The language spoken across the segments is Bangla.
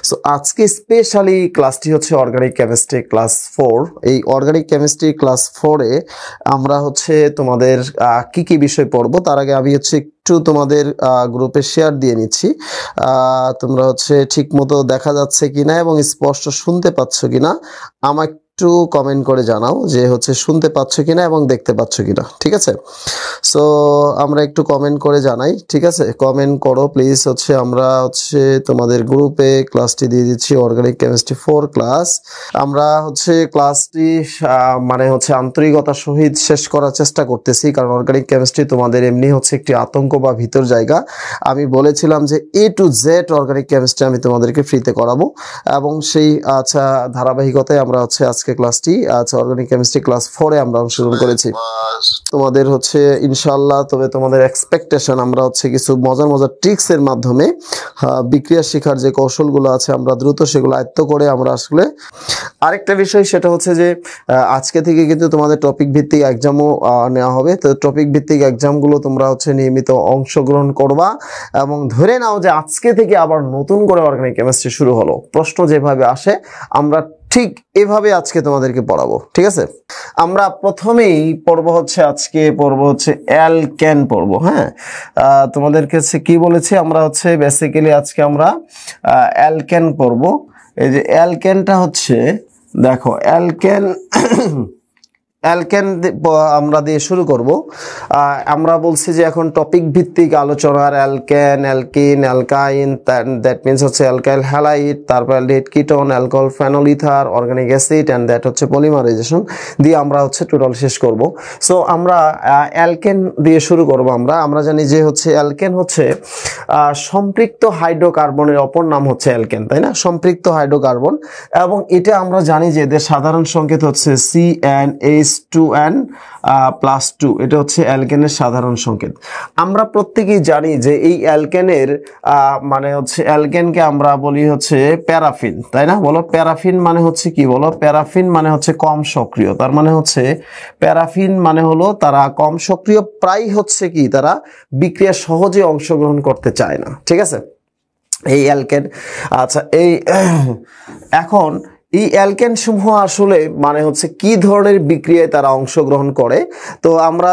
সো আজকে স্পেশালি ক্লাসটি হচ্ছে অর্গানিক কেমিস্ট্রি ক্লাস 4। এই অর্গানিক কেমিস্ট্রি ক্লাস 4 এ আমরা হচ্ছে তোমাদের কি কি বিষয় পড়বো তার আগে আমি হচ্ছে একটু তোমাদের গ্রুপে শেয়ার দিয়ে নিচ্ছি। তোমরা হচ্ছে ঠিক মতো দেখা যাচ্ছে কিনা এবং স্পষ্ট শুনতে পাচ্ছ কিনা আমাকে একটু কমেন্ট করে জানাও যে হচ্ছে শুনতে পাচ্ছ কিনা এবং দেখতে পাচ্ছ কিনা, ঠিক আছে? সো আমরা একটু কমেন্ট করে জানাই, ঠিক আছে? কমেন্ট করো প্লিজ। হচ্ছে আমরা হচ্ছে তোমাদের গ্রুপে ক্লাসটি দিয়ে দিচ্ছি অর্গানিক কেমিস্ট্রি 4 ক্লাস। আমরা হচ্ছে ক্লাসটি মানে হচ্ছে আন্তরিকতার সহিত শেষ করার চেষ্টা করতেছি, কারণ অর্গানিক কেমিস্ট্রি তোমাদের এমনি হচ্ছে একটি আতঙ্ক বা ভিতর জায়গা। আমি বলেছিলাম যে A to Z organic chemistry আমি তোমাদেরকে ফ্রিতে করাবো এবং সেই ধারাবাহিকতায় আমরা হচ্ছে আজকে ক্লাসটি অর্গানিক কেমিস্ট্রি ক্লাস 4 এ আমরা অংশগ্রহণ করেছি। তোমাদের হচ্ছে ইনশাআল্লাহ তবে তোমাদের এক্সপেকটেশন আমরা হচ্ছে কিছু মজার মজার ট্রিক্স এর মাধ্যমে বিক্রিয়া শেখার যে কৌশলগুলো আছে আমরা দ্রুত সেগুলো আয়ত্ত করে আমরা আসলে আরেকটা বিষয় সেটা হচ্ছে যে আজকে থেকে কিন্তু তোমাদের টপিক ভিত্তিক এক্সামও নেওয়া হবে। তো টপিক ভিত্তিক এক্সামগুলো তোমরা হচ্ছে নিয়মিত অংশগ্রহণ করবা এবং ধরে নাও যে আজকে থেকে আবার নতুন করে অর্গানিক কেমিস্ট্রি শুরু হলো, প্রশ্ন যেভাবে আসে আমরা ঠিক এভাবে আজকে তোমাদেরকে পড়াবো, ঠিক আছে? আমরা প্রথমেই পড়বো হচ্ছে আজকে পড়বো হচ্ছে অ্যালকেন পড়বো। হ্যাঁ, তোমাদের কাছে কি বলেছি আমরা হচ্ছে বেসিক্যালি আজকে আমরা অ্যালকেন পড়বো। এই যে অ্যালকেনটা হচ্ছে দেখো অ্যালকেন অ্যালকেন আমরা দিয়ে শুরু করব। আমরা বলছি যে এখন টপিক ভিত্তিক আলোচনার alkane, alkene, alkyne, that means হচ্ছে অ্যালকাইল হ্যালাইড, তারপর aldehyde ketone, alcohol, phenol ether, organic acid and that হচ্ছে পলিমারাইজেশন দিয়ে আমরা হচ্ছে টোটাল শেষ করব। সো আমরা অ্যালকেন দিয়ে শুরু করব। আমরা জানি যে হচ্ছে অ্যালকেন হচ্ছে সম্পৃক্ত হাইড্রোকার্বনের অপর নাম হচ্ছে অ্যালকেন, তাই না? সম্পৃক্ত হাইড্রোকার্বন, এবং এটা আমরা জানি যে এদের সাধারণ সংকেত হচ্ছে CnH2n+2। এটা হচ্ছে অ্যালকেনের সাধারণ সংকেত। আমরা প্রত্যেকেই জানি যে এই অ্যালকেনের মানে হচ্ছে অ্যালকেনকে আমরা বলি হচ্ছে প্যারাফিন, তাই না? বলো প্যারাফিন মানে হচ্ছে কি? বলো প্যারাফিন মানে হচ্ছে কম সক্রিয়। তার মানে হচ্ছে প্যারাফিন মানে হলো তারা কম সক্রিয়, প্রায় হচ্ছে কি তারা বিক্রিয়া সহজে অংশগ্রহণ করতে চায় না, ঠিক আছে? এই অ্যালকেন। আচ্ছা, এই এখন এই অ্যালকেন সমূহ আসলে মানে হচ্ছে কি ধরনের বিক্রিয়ায় তারা অংশগ্রহণ করে। তো আমরা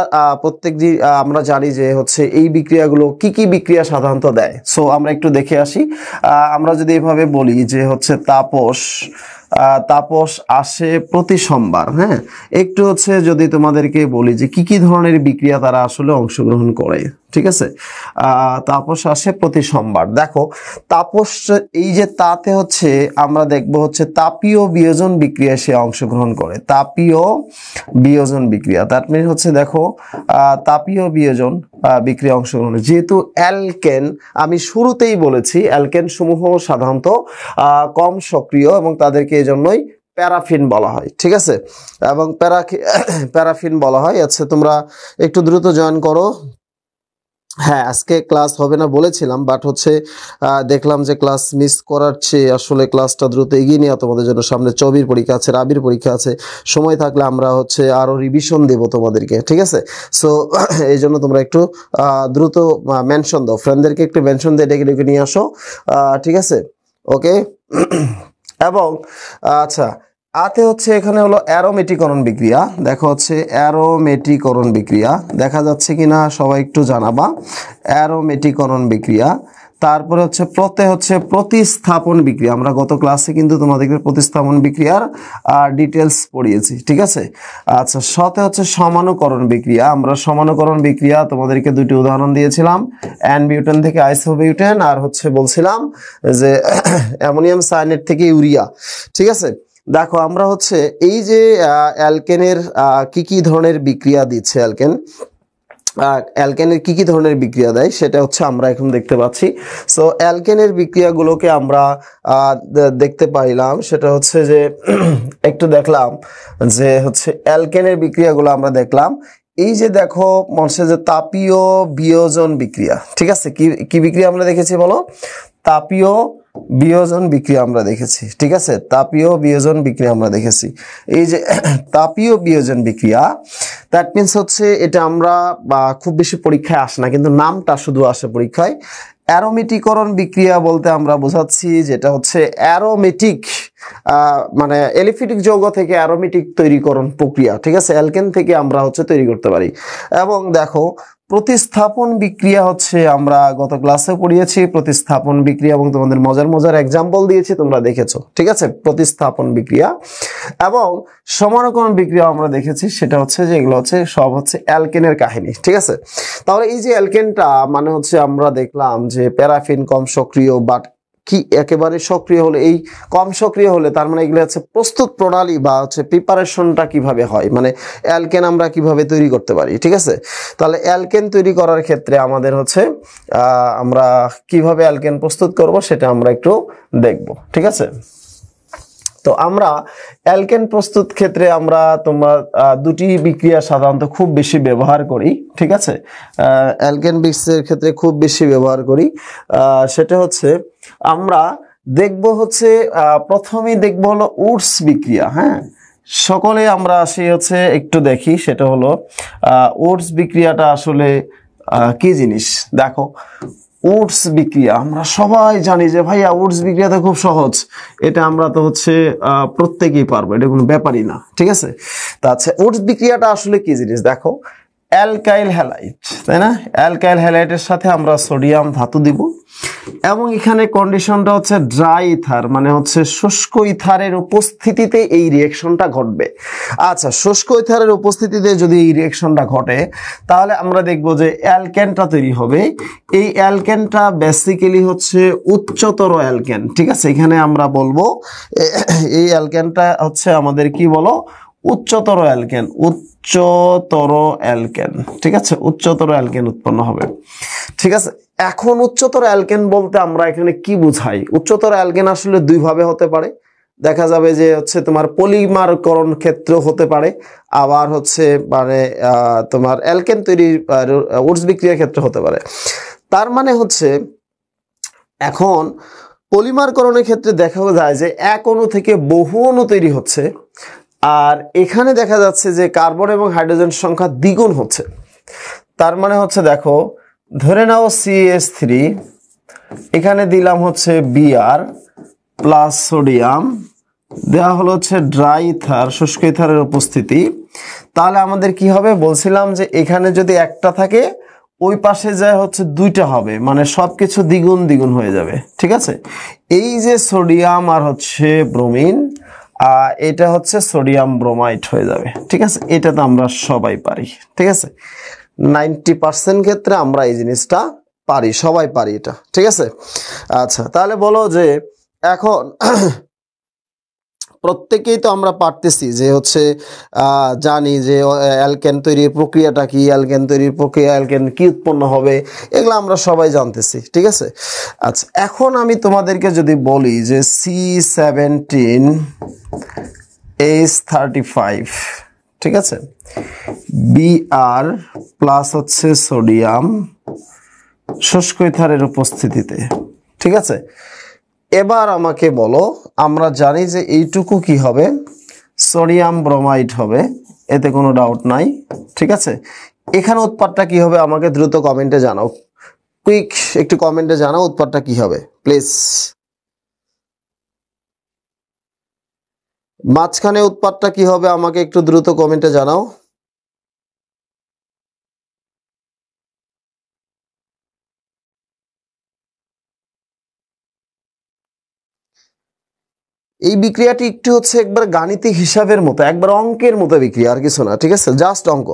আমরা জানি যে হচ্ছে এই বিক্রিয়াগুলো কি কি বিক্রিয়া সাধারণত দেয়। সো আমরা একটু দেখে আসি। আমরা যদি এভাবে বলি যে হচ্ছে তাপস আসে প্রতি সোমবার। হ্যাঁ, একটু হচ্ছে যদি তোমাদেরকে বলি যে কি কি ধরনের বিক্রিয়া তারা আসলে অংশগ্রহণ করে, ঠিক আছে? তাপস আসে প্রতি সোমবার। দেখো তাপস এই যে তাতে হচ্ছে আমরা দেখবো হচ্ছে তাপীয় বিয়োজন বিক্রিয়া সে অংশগ্রহণ করে। তাপীয় বিয়োজন বিক্রিয়া, দ্যাট মিনস হচ্ছে দেখো তাপীয় বিয়োজন বিক্রিয়া অংশগ্রহণ। যেহেতু অ্যালকেন আমি শুরুতেই বলেছি অ্যালকেন সমূহ সাধারণত কম সক্রিয় এবং তাদেরকে এজন্যই প্যারাফিন বলা হয়, ঠিক আছে? এবং প্যারাফিন বলা হয়। আচ্ছা, তোমরা একটু দ্রুত জয়েন করো। হ্যাঁ, আজকে ক্লাস হবে না বলেছিলাম, বাট হচ্ছে দেখলাম যে ক্লাস মিস করার চেয়ে আসলে ক্লাসটা দ্রুত এগিয়ে নেওয়া তোমাদের জন্য। সামনে চবির পরীক্ষা আছে, রাবির পরীক্ষা আছে, সময় থাকলে আমরা হচ্ছে আরো রিভিশন দেব তোমাদেরকে, ঠিক আছে? সো এই জন্য তোমরা একটু দ্রুত মেনশন দাও, ফ্রেন্ডদেরকে একটু মেনশন দিয়ে ডেকে ডেকে নিয়ে আসো, ঠিক আছে? ওকে। এবং আচ্ছা, আতে হচ্ছে এখানে হলো অ্যারোমেটিকরণ বিক্রিয়া। দেখো হচ্ছে অ্যারোমেটিকরণ বিক্রিয়া, দেখা যাচ্ছে কিনা সবাই একটু জানাবা। অ্যারোমেটিকরণ বিক্রিয়া। তারপরে হচ্ছে প্রতিস্থাপন বিক্রিয়া। আমরা গত ক্লাসে কিন্তু তোমাদেরকে প্রতিস্থাপন বিক্রিয়ার ডিটেলস পড়িয়েছি, ঠিক আছে? আচ্ছা, সাথে হচ্ছে সমানুকরণ বিক্রিয়া। আমরা সমানুকরণ বিক্রিয়া তোমাদেরকে দুটি উদাহরণ দিয়েছিলাম, অ্যানবিউটেন থেকে আইসোবিউটেন, আর হচ্ছে বলছিলাম যে অ্যামোনিয়াম সায়ানেট থেকে ইউরিয়া, ঠিক আছে? দেখো আমরা হচ্ছে এই যে অ্যালকেনের কি কি ধরনের বিক্রিয়া দিচ্ছে অ্যালকেনের কি কি ধরনের বিক্রিয়া দেয় সেটা হচ্ছে আমরা এখন দেখতে পাচ্ছি। সো অ্যালকেনের বিক্রিয়াগুলোকে আমরা দেখতে পাইলাম, সেটা হচ্ছে যে একটু দেখলাম যে হচ্ছে অ্যালকেনের বিক্রিয়াগুলো আমরা দেখলাম। এই যে দেখো মনে যে তাপীয় বিয়োজন বিক্রিয়া, ঠিক আছে? কি কি বিক্রিয়া আমরা দেখেছি বলো? তাপীয় বিয়োজন বিক্রিয়া আমরা দেখেছি, ঠিক আছে, তাপীয় বিয়োজন বিক্রিয়া আমরা দেখেছি। এই যে তাপীয় বিয়োজন বিক্রিয়া, দ্যাট মিনস হচ্ছে এটা আমরা খুব বেশি পরীক্ষায় আসে না, কিন্তু নামটা শুধু আসে পরীক্ষায়। অ্যারোমেটিকরণ বিক্রিয়া বলতে আমরা বোঝাচ্ছি যেটা হচ্ছে অ্যারোমেটিক, মানে এলিফিটিক যৌগ থেকে অ্যারোমেটিক তৈরিকরণ প্রক্রিয়া, ঠিক আছে, অ্যালকেন থেকে আমরা হচ্ছে তৈরি করতে পারি। এবং দেখো প্রতিস্থাপন বিক্রিয়া হচ্ছে আমরা গত ক্লাসে পড়িয়েছি প্রতিস্থাপন বিক্রিয়া, এবং তোমাদের মজার মজার এক্সাম্পল দিয়েছি, তোমরা দেখেছো, ঠিক আছে, প্রতিস্থাপন বিক্রিয়া। এবং সমানুকরণ বিক্রিয়া আমরা দেখেছি, সেটা হচ্ছে যে এগুলো হচ্ছে সব হচ্ছে অ্যালকেনের কাহিনী, ঠিক আছে। তাহলে এই যে অ্যালকেনটা মানে হচ্ছে আমরা দেখলাম যে প্যারাফিন কম সক্রিয়, বাট কি একেবারে সক্রিয় হলে, এই কম সক্রিয় হলে তার মানে এগুলো হচ্ছে প্রস্তুত প্রণালী বা হচ্ছে প্রিপারেশনটা কিভাবে হয়, মানে অ্যালকেন আমরা কিভাবে তৈরি করতে পারি, ঠিক আছে। তাহলে অ্যালকেন তৈরি করার ক্ষেত্রে আমাদের হচ্ছে আমরা কিভাবে অ্যালকেন প্রস্তুত করব সেটা আমরা একটু দেখব, ঠিক আছে। তো আমরা অ্যালকেন প্রস্তুত ক্ষেত্রে আমরা তোমরা দুটি বিক্রিয়া সাধারণত খুব বেশি ব্যবহার করি, ঠিক আছে। অ্যালকেন বিক্রিয়ার ক্ষেত্রে খুব বেশি ব্যবহার করি, সেটা হচ্ছে আমরা দেখব হচ্ছে প্রথমেই দেখব হলো উডস বিক্রিয়া। হ্যাঁ, সকলে আমরা আসি হচ্ছে একটু দেখি, সেটা হলো উডস বিক্রিয়াটা আসলে কি জিনিস। দেখো উডস বিক্রিয়া আমরা সবাই জানি যে ভাইয়া উডস বিক্রিয়া তো খুব সহজ, এটা আমরা তো হচ্ছে প্রত্যেকেই পারবো, এটা কোনো ব্যাপারই না, ঠিক আছে। তা আচ্ছা, উডস বিক্রিয়াটা আসলে কি জিনিস দেখো, অ্যালকাইল হ্যালাইড, তাই না, অ্যালকাইল হ্যালাইডের সাথে আমরা সোডিয়াম ধাতু দিব, এবং এখানে কন্ডিশনটা হচ্ছে ড্রাই ইথার, মানে হচ্ছে শুষ্ক ইথারের উপস্থিতিতে এই রিঅ্যাকশনটা ঘটবে। আচ্ছা, শুষ্ক ইথারের উপস্থিতিতে যদি এই রিঅ্যাকশনটা ঘটে তাহলে আমরা দেখব যে অ্যালকেনটা তৈরি হবে। এই অ্যালকেনটা বেসিক্যালি হচ্ছে উচ্চতর অ্যালকেন, ঠিক আছে। এখানে আমরা বলবো এই অ্যালকেনটা হচ্ছে আমাদের কি বলো, উচ্চতর অ্যালকেন, উচ্চতর অ্যালকেন, ঠিক আছে, উচ্চতর অ্যালকেন উৎপন্ন হবে, ঠিক আছে। এখন উচ্চতর অ্যালকেন বলতে আমরা এখানে কি বুঝাই, উচ্চতর অ্যালকেন আসলে দুই ভাবে হতে পারে, দেখা যাবে যে হচ্ছে তোমার পলিমারকরণ ক্ষেত্র হতে পারে, আবার হচ্ছে মানে তোমার অ্যালকেন তৈরি উডস বিক্রিয়ার ক্ষেত্রে হতে পারে। তার মানে হচ্ছে এখন পলিমারকরণের ক্ষেত্রে দেখা যায় যে এক অণু থেকে বহু অণু তৈরি হচ্ছে, আর এখানে দেখা যাচ্ছে যে কার্বন এবং হাইড্রোজেন সংখ্যা দ্বিগুণ হচ্ছে। তার মানে হচ্ছে দেখো, ধরে নাও CH3, এখানে দিলাম হচ্ছে Br প্লাস সোডিয়াম, দেওয়া হলো হচ্ছে ড্রাই ইথার, শুষ্ক ইথারের উপস্থিতি। তাহলে আমাদের কি হবে, বলছিলাম যে এখানে যদি একটা থাকে ওই পাশে যায় হচ্ছে দুইটা হবে, মানে সবকিছু দ্বিগুণ দ্বিগুণ হয়ে যাবে, ঠিক আছে। এই যে সোডিয়াম আর হচ্ছে ব্রোমিন, এটা হচ্ছে সোডিয়াম ব্রোমাইড হয়ে যাবে, ঠিক আছে। এটা তো আমরা সবাই পারি, ঠিক আছে, 90% ক্ষেত্রে আমরা এই জিনিসটা পারি, সবাই পারি এটা, ঠিক আছে। আচ্ছা, তাহলে বলো যে এখন প্রত্যেকেই তো আমরা পারতেছি যে হচ্ছে জানি যে অ্যালকেন তৈরির প্রক্রিয়াটা কি, অ্যালকেন তৈরির প্রক্রিয়া, অ্যালকেন কি উৎপন্ন হবে, এগুলো আমরা সবাই জানতেছি, ঠিক আছে। আচ্ছা, এখন আমি তোমাদেরকে যদি বলি যে C17H35, ঠিক আছে, Br প্লাস হচ্ছে সোডিয়াম শুষ্ক ইথারের উপস্থিতিতে, ঠিক আছে। এবার আমাকে বলো, আমরা জানি যে এইটুকু কি হবে, সোডিয়াম ব্রোমাইড হবে, এতে কোনো ডাউট নাই, ঠিক আছে। এখানে উৎপাদটা কি হবে আমাকে দ্রুত কমেন্টে জানাও, কুইক একটু কমেন্টে জানাও উৎপাদটা কি হবে প্লিজ। মাঝখানে উৎপাদটা কি হবে আমাকে একটু দ্রুত কমেন্টে জানাও। এই বিক্রিয়াটি একটু হচ্ছে একবার গাণিতিক হিসাবের মতো, একবার অঙ্কের মতো বিক্রিয়া, আর কিছু না, ঠিক আছে, জাস্ট অঙ্ক।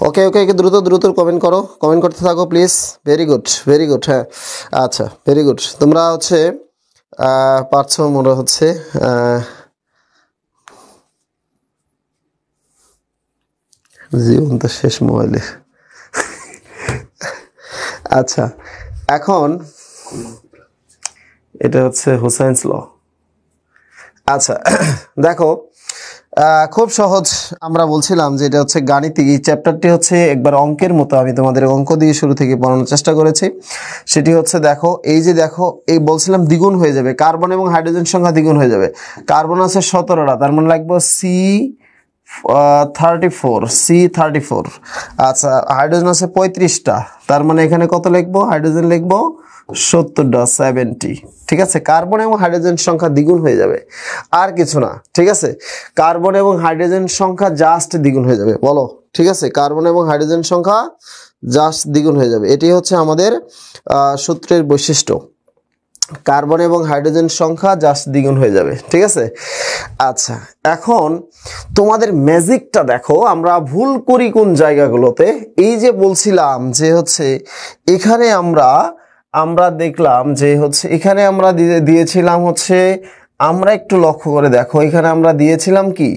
ওকে ওকে, দ্রুত দ্রুত কমেন্ট করো, কমেন্ট করতে থাকো please. Very good very good. হ্যাঁ আচ্ছা, ভেরি গুড। তোমরা হচ্ছে পারছো মনে হচ্ছে। জীবন তো শেষ মোবাইলে। আচ্ছা, এখন এটা হচ্ছে হুসাইনস ল। আচ্ছা দেখো, খুব সহজ। আমরা বলছিলাম যে এটা হচ্ছে গাণিতিক। এই চ্যাপ্টারটি হচ্ছে একবার অঙ্কের মতো। আমি তোমাদের অঙ্ক দিয়ে শুরু থেকে পড়ানোর চেষ্টা করেছি। সেটি হচ্ছে দেখো, এই যে দেখো, এই বলছিলাম দ্বিগুণ হয়ে যাবে, কার্বন এবং হাইড্রোজেন সংখ্যা দ্বিগুণ হয়ে যাবে। কার্বন আছে 17টা, তার মানে লাগবে C34। আচ্ছা, হাইড্রোজেন আছে 35টা, তার মানে এখানে কত লিখবো? হাইড্রোজেন লিখবো 70টা, 70। ঠিক আছে, কার্বন এবং হাইড্রোজেন সংখ্যা দ্বিগুণ হয়ে যাবে, আর কিছু না। ঠিক আছে, কার্বন এবং হাইড্রোজেন সংখ্যা জাস্ট দ্বিগুণ হয়ে যাবে। বলো, ঠিক আছে, কার্বন এবং হাইড্রোজেন সংখ্যা জাস্ট দ্বিগুণ হয়ে যাবে। এটি হচ্ছে আমাদের সূত্রের বৈশিষ্ট্য। কার্বন এবং হাইড্রোজেন সংখ্যা জাস্ট দ্বিগুণ হয়ে যাবে। ঠিক আছে, আচ্ছা এখন তোমাদের ম্যাজিকটা দেখো, আমরা ভুল করি কোন জায়গাগুলোতে। এই যে বলছিলাম যে হচ্ছে এখানে আমরা দেখলাম যে হচ্ছে এখানে আমরা দিয়েছিলাম হচ্ছে, আমরা একটু লক্ষ্য করে দেখো, এখানে আমরা দিয়েছিলাম কি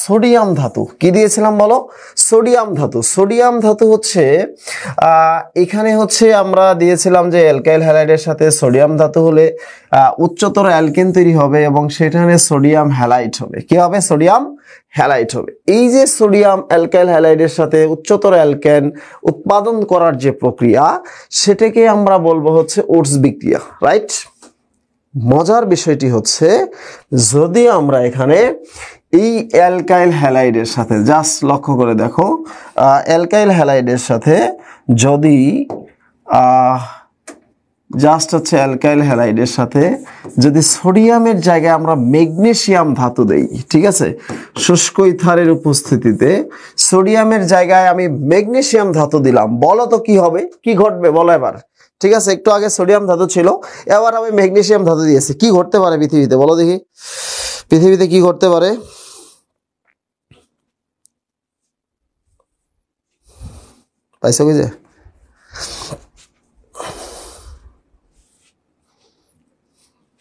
সোডিয়াম ধাতু। কি দিয়েছিলাম বলো? সোডিয়াম ধাতু। সোডিয়াম ধাতু হচ্ছে এখানে হচ্ছে আমরা দিয়েছিলাম যে অ্যালকাইল হ্যালাইডের সাথে সোডিয়াম ধাতু হলে উচ্চতর অ্যালকেন তৈরি হবে এবং সেখানে সোডিয়াম হ্যালাইড হবে। কি হবে? সোডিয়াম হ্যালাইড হবে। এই যে সোডিয়াম অ্যালকাইল হ্যালাইডের সাথে উচ্চতর অ্যালকেন উৎপাদন করার যে প্রক্রিয়া, সেটাকে আমরা বলবো হচ্ছে ওটস বিক্রিয়া। রাইট? মজার বিষয়টি হচ্ছে, যদি আমরা এখানে এই অ্যালকাইল হ্যালাইডের সাথে জাস্ট লক্ষ্য করে দেখো, অ্যালকাইল হ্যালাইডের সাথে যদি জাস্ট হচ্ছে অ্যালকাইল হ্যালাইডের সাথে যদি সোডিয়ামের জায়গায় আমরা ম্যাগনেসিয়াম ধাতু দেই, ঠিক আছে, শুষ্ক ইথারের উপস্থিতিতে সোডিয়ামের জায়গায় আমি ম্যাগনেসিয়াম ধাতু দিলাম, বলো তো কি হবে? কি ঘটবে বলো এবার? ঠিক আছে, একটু আগে সোডিয়াম ধাতু ছিল, এবার আমি ম্যাগনেসিয়াম ধাতু দিয়েছি। কি ঘটতে পারে পৃথিবীতে? বলো দেখি, পৃথিবীতে কি ঘটতে পারে? পাইছো কি যে?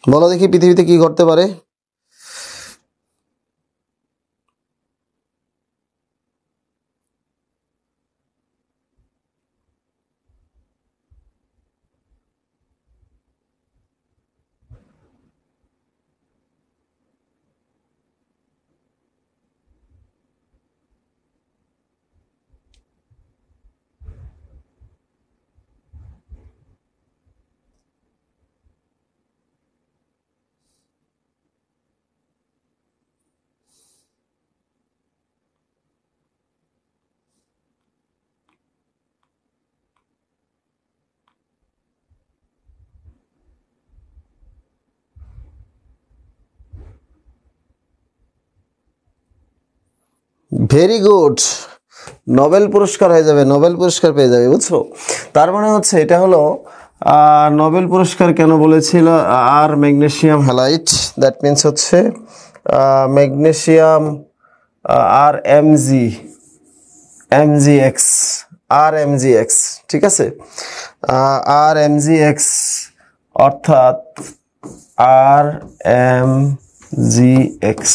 বলো দেখি পৃথিবীতে কি ঘটতে পারে? ভেরি গুড, নোবেল পুরস্কার হয়ে যাবে, নোবেল পুরস্কার পেয়ে যাবে, বুঝছো? তার মানে হচ্ছে এটা হলো নোবেল পুরস্কার কেন বলেছিল? আর ম্যাগনেসিয়াম হ্যালাইড, দ্যাট মিনস হচ্ছে ম্যাগনেসিয়াম আর এমজিএক্স, আর এমজিএক্স, ঠিক আছে, আর এমজিএক্স অর্থাৎ আর এমজিএক্স।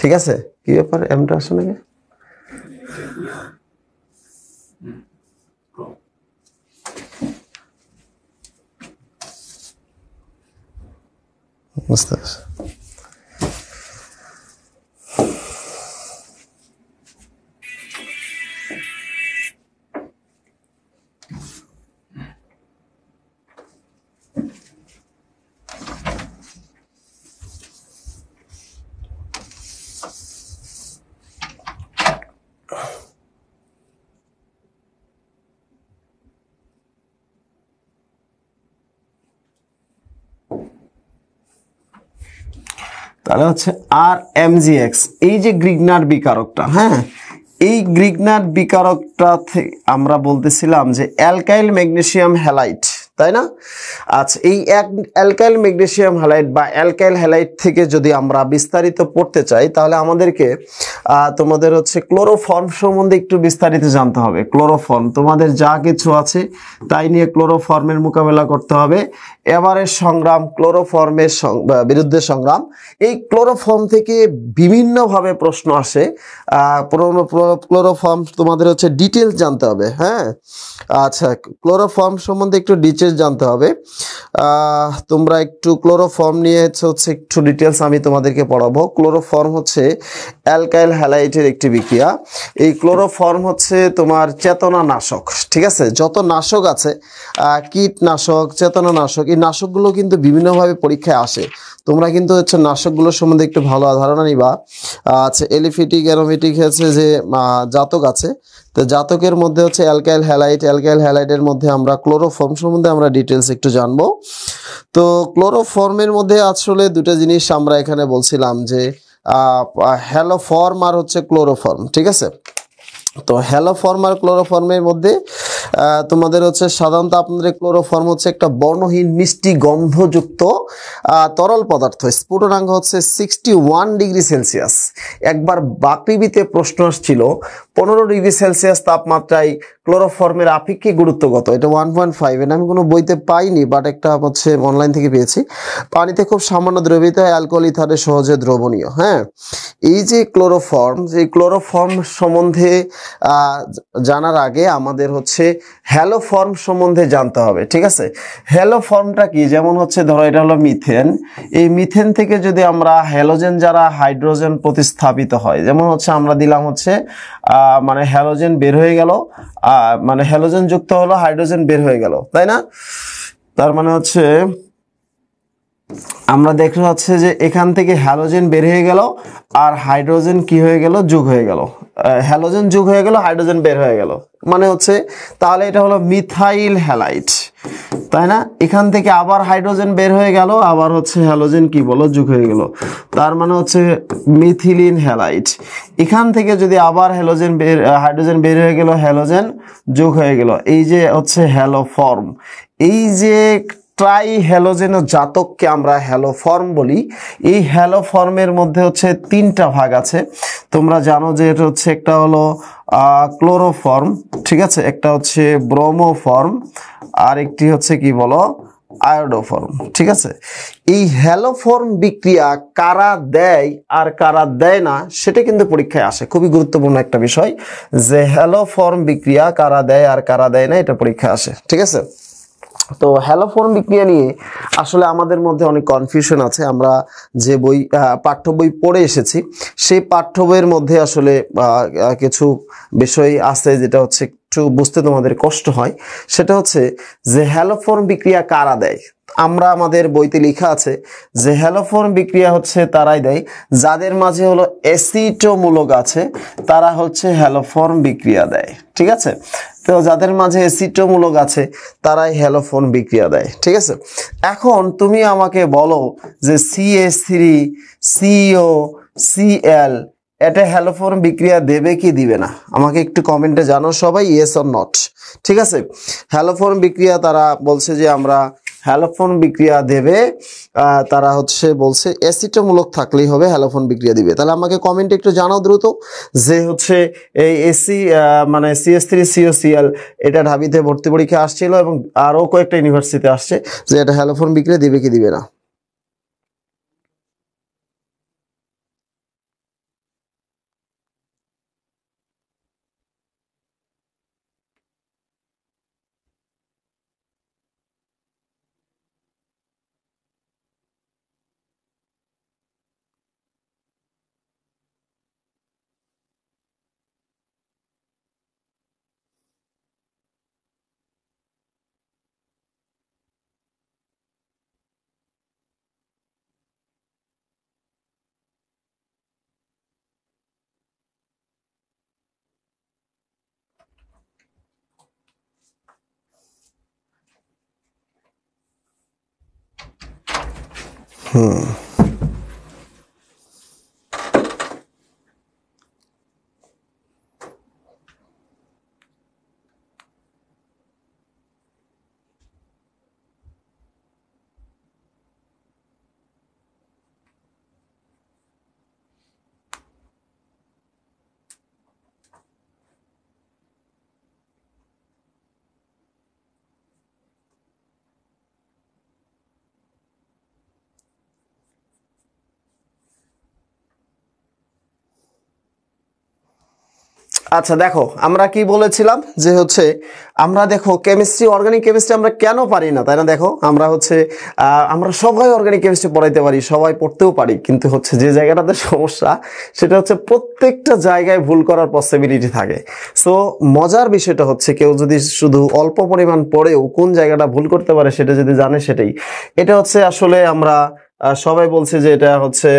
ঠিক আছে, কি ব্যাপার? এমটা আসলে বুঝতে পারছি। তাহলে হচ্ছে আর এমজিএক্স, এই যে গ্রিগনার বিকারকটা, হ্যাঁ, এই গ্রিগনার বিকারকটা আমরা বলতেছিলাম যে অ্যালকাইল ম্যাগনেসিয়াম হ্যালাইড, তাই না? আচ্ছা, এই অ্যালকাইল ম্যাগনেসিয়াম হ্যালাইড বা অ্যালকাইল হ্যালাইড থেকে যদি আমরা বিস্তারিত পড়তে চাই তাহলে আমাদেরকে তোমাদের হচ্ছে ক্লোরোফর্ম সম্বন্ধে একটু বিস্তারিত জানতে হবে। ক্লোরোফর্ম তোমাদের যা কিছু আছে তাই নিয়ে ক্লোরোফর্মের মোকাবেলা করতে হবে। এবারের সংগ্রাম ক্লোরোফর্মের বিরুদ্ধে সংগ্রাম। এই ক্লোরোফর্ম থেকে বিভিন্নভাবে প্রশ্ন আসে। ক্লোরোফর্ম তোমাদের হচ্ছে ডিটেলস জানতে হবে। হ্যাঁ, আচ্ছা, ক্লোরোফর্ম সম্বন্ধে একটু ডিটেলস জানতে হবে। তোমরা একটু ক্লোরোফর্ম নিয়ে হচ্ছে একটু ডিটেলস আমি তোমাদেরকে পড়াবো। ক্লোরোফর্ম হচ্ছে অ্যালকাইল হ্যালাইডের একটি বিক্রিয়া। এই ক্লোরোফর্ম হচ্ছে তোমার চেতনানাশক। ঠিক আছে, যত নাশক আছে কীটনাশক, চেতনানাশক, এই নাশকগুলো কিন্তু বিভিন্নভাবে পরীক্ষায় আসে। তোমরা কিন্তু হচ্ছে নাশকগুলোর সম্বন্ধে একটু ভালো ধারণা নিবা। আচ্ছা, এলিফিটিক অ্যারোমেটিক হচ্ছে যে জাতক আছে, তো জাতকের মধ্যে হচ্ছে অ্যালকাইল হ্যালাইড, অ্যালকাইল হ্যালাইডের মধ্যে আমরা ক্লোরোফর্ম সম্বন্ধে আমরা ডিটেলস একটু জানবো। তো ক্লোরোফর্মের মধ্যে আসলে দুটো জিনিস আমরা এখানে বলছিলাম যে হ্যালোফর্ম আর হচ্ছে ক্লোরোফর্ম। ঠিক আছে, তো হ্যালোফর্ম আর ক্লোরোফর্মের মধ্যে তোমাদের হচ্ছে সাধারণত আপনাদের ক্লোরোফর্ম হচ্ছে একটা বর্ণহীন মিষ্টি গন্ধযুক্ত তরল পদার্থ। স্ফুটনাঙ্ক হচ্ছে 61 ডিগ্রি সেলসিয়াস। একবার বাকৃবিতে প্রশ্ন আসছিল 15 ডিগ্রি সেলসিয়াস তাপমাত্রায় ক্লোরোফর্মের আপেক্ষিক গুরুত্ব কত? এটা 1.5। এটা আমি কোনো বইতে পাইনি, বাট একটা হচ্ছে অনলাইন থেকে পেয়েছি। পানিতে খুব সামান্য দ্রবীভূত হয়, অ্যালকোহল ইথারে সহজে দ্রবণীয়। হ্যাঁ, এই যে ক্লোরোফর্ম, এই ক্লোরোফর্ম সম্বন্ধে জানার আগে আমাদের হচ্ছে হ্যালোফর্ম সম্বন্ধে জানতে হবে। ঠিক আছে, হ্যালোফর্মটা কি? যেমন হচ্ছে ধরো এটা হলো মিথেন। এই মিথেন থেকে যদি আমরা হ্যালোজেন যারা হাইড্রোজেন প্রতিস্থাপিত হয়, যেমন হচ্ছে আমরা দিলাম হচ্ছে মানে হ্যালোজেন বের হয়ে গেল, মানে হ্যালোজেন যুক্ত হলো, হাইড্রোজেন বের হয়ে গেল, তাই না? তার মানে হচ্ছে আমরা দেখতে পাচ্ছি যে এখান থেকে হ্যালোজেন বের হয়ে গেল আর হাইড্রোজেন কি হয়ে গেল? যোগ হয়ে গেল। হ্যালোজেন যোগ হয়ে গেল, হাইড্রোজেন বের হয়ে গেল, মানে হচ্ছে তাহলে এটা হলো মিথাইল হ্যালাইড, তাই না? এখান থেকে আবার হাইড্রোজেন বের হয়ে গেল, আবার হচ্ছে হ্যালোজেন কি বলো? যোগ হয়ে গেল, তার মানে হচ্ছে মিথিলিন হ্যালাইড। এখান থেকে যদি আবার হাইড্রোজেন বের হয়ে গেল, হ্যালোজেন যোগ হয়ে গেল, এই যে হচ্ছে হ্যালোফর্ম। এই যে ট্রাই হ্যালোজেন জাতককে আমরা হ্যালোফর্ম বলি। এই হ্যালোফর্মের মধ্যে হচ্ছে 3টা ভাগ আছে। তোমরা জানো যে এটা হচ্ছে একটা হলো ক্লোরোফর্ম, ঠিক আছে, একটা হচ্ছে ব্রোমোফর্ম, আর একটি হচ্ছে কি বলো? আয়োডোফর্ম। ঠিক আছে, এই হ্যালোফর্ম বিক্রিয়া কারা দেয় আর কারা দেয় না সেটা কিন্তু পরীক্ষায় আসে। খুবই গুরুত্বপূর্ণ একটা বিষয় যে হ্যালোফর্ম বিক্রিয়া কারা দেয় আর কারা দেয় না, এটা পরীক্ষায় আসে। ঠিক আছে, তো হ্যালোফর্ম বিক্রিয়া নিয়ে আসলে আমাদের মধ্যে অনেক কনফিউশন আছে। আমরা যে পাঠ্য বই পড়ে এসেছি সেই পাঠ্য বইয়ের মধ্যে আসলে কিছু বিষয় আছে যেটা হচ্ছে একটু বুঝতে তোমাদের কষ্ট হয়। সেটা হচ্ছে যে হ্যালোফর্ম বিক্রিয়া কারা দেয়। আমরা আমাদের বইতে লেখা আছে যে হ্যালোফর্ম বিক্রিয়া হচ্ছে তারাই দেয় যাদের মাঝে হলো অ্যাসিটোমূলক আছে, তারা হচ্ছে হ্যালোফর্ম বিক্রিয়া দেয়। ঠিক আছে, তো যাদের মাঝে অ্যাসিটোমূলক আছে তারাই হ্যালোফর্ম বিক্রিয়া দেয়। ঠিক আছে, এখন তুমি আমাকে বলো যে CH3 CO Cl এটা হ্যালোফর্ম বিক্রিয়া দেবে কি দিবে না? আমাকে একটু কমেন্টে জানো সবাই, ইয়েস অর নট। ঠিক আছে, হ্যালোফর্ম বিক্রিয়া তারা বলছে যে আমরা হ্যালোফর্ম বিক্রিয়া দেবে। তারা হচ্ছে বলছে অ্যাসিটোমূলক থাকলেই হবে, হ্যালোফর্ম বিক্রিয়া দিবে। তাহলে আমাকে কমেন্টে একটু জানাও দ্রুত যে হচ্ছে এই মানে CH3COCl এটা ঢাবিতে ভর্তি পরীক্ষা আসছিল এবং আরো কয়েকটা ইউনিভার্সিটিতে আসছে যে এটা হ্যালোফর্ম বিক্রিয়া দিবে কি দিবে না। আচ্ছা দেখো আমরা কি বলেছিলাম যে হচ্ছে আমরা দেখো কেমিস্ট্রি অর্গানিক কেমিস্ট্রি আমরা কেন পারি না তাই না দেখো আমরা হচ্ছে আমরা সবাই অর্গানিক কেমিস্ট্রি পড়াইতে পারি সবাই পড়তেও পারি কিন্তু হচ্ছে যে জায়গাটাতে সমস্যা সেটা হচ্ছে প্রত্যেকটা জায়গায় ভুল করার পসিবিলিটি থাকে সো মজার বিষয়টা হচ্ছে কেউ যদি শুধু অল্প পরিমাণ পড়েও কোন জায়গাটা ভুল করতে পারে সেটা যদি জানে সেটাই এটা হচ্ছে আসলে আমরা সবাই বলছে যে এটা হচ্ছে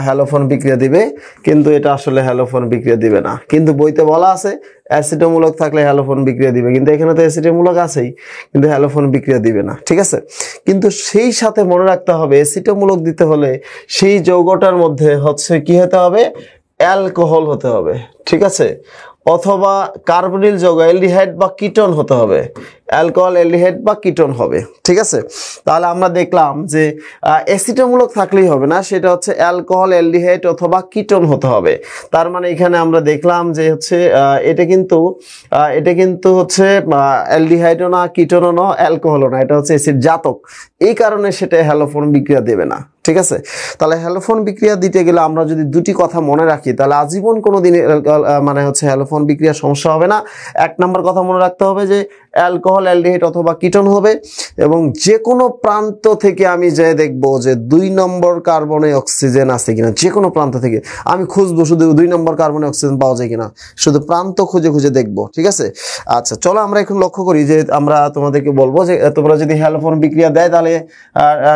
হ্যালোফোন বিক্রিয়া দিবে কিন্তু এটা আসলে হ্যালোফোন বিক্রিয়া দিবে না কিন্তু বইতে বলা আছে অ্যাসিডমূলক থাকলে হ্যালোফোন বিক্রিয়া দিবে কিন্তু এখানে তো অ্যাসিডমূলক আছেই কিন্তু হ্যালোফোন বিক্রিয়া দিবে না ঠিক আছে কিন্তু সেই সাথে মনে রাখতে হবে অ্যাসিডমূলক দিতে হলে সেই যৌগটার মধ্যে হচ্ছে কি হতে হবে অ্যালকোহল হতে হবে ঠিক আছে অথবা কার্বনিল যৌগ অ্যালডিহাইড বা কিটোন হতে হবে অ্যালকোহল অ্যালডিহাইড বা কিটোন হবে ঠিক আছে তাহলে আমরা দেখলাম যে অ্যাসিডমূলক থাকলেই হবে না সেটা হচ্ছে অ্যালকোহল অ্যালডিহাইড অথবা কিটোন হতে হবে তার মানে এখানে আমরা দেখলাম যে হচ্ছে এটা কিন্তু হচ্ছে অ্যালডিহাইডও না কিটোনও না অ্যালকোহলও না এটা হচ্ছে অ্যাসিড জাতক এই কারণে সেটা হ্যালোফোন বিক্রিয়া দেবে না ঠিক আছে তাহলে হ্যালোফোন বিক্রিয়া দিতে গেলে আমরা যদি দুটি কথা মনে রাখি তাহলে আজীবন কোনোদিন মানে হচ্ছে হ্যালোফোন বিক্রিয়া সমস্যা হবে না এক নম্বর কথা মনে রাখতে হবে যে অ্যালকোহল অ্যালডিহাইড অথবা কিটোন হবে এবং যে কোনো প্রান্ত থেকে আমি যে দেখবো যে 2 নম্বর কার্বনে অক্সিজেন আছে কিনা যে কোনো প্রান্ত থেকে আমি খুঁজবো শুধু 2 নম্বর কার্বনে অক্সিজেন পাওয়া যায় কিনা শুধু প্রান্ত খুঁজে খুঁজে দেখবো ঠিক আছে আচ্ছা চলো আমরা এখন লক্ষ্য করি যে আমরা তোমাদেরকে বলবো যে তোমরা যদি হ্যালোফোন বিক্রিয়া দেয় তাহলে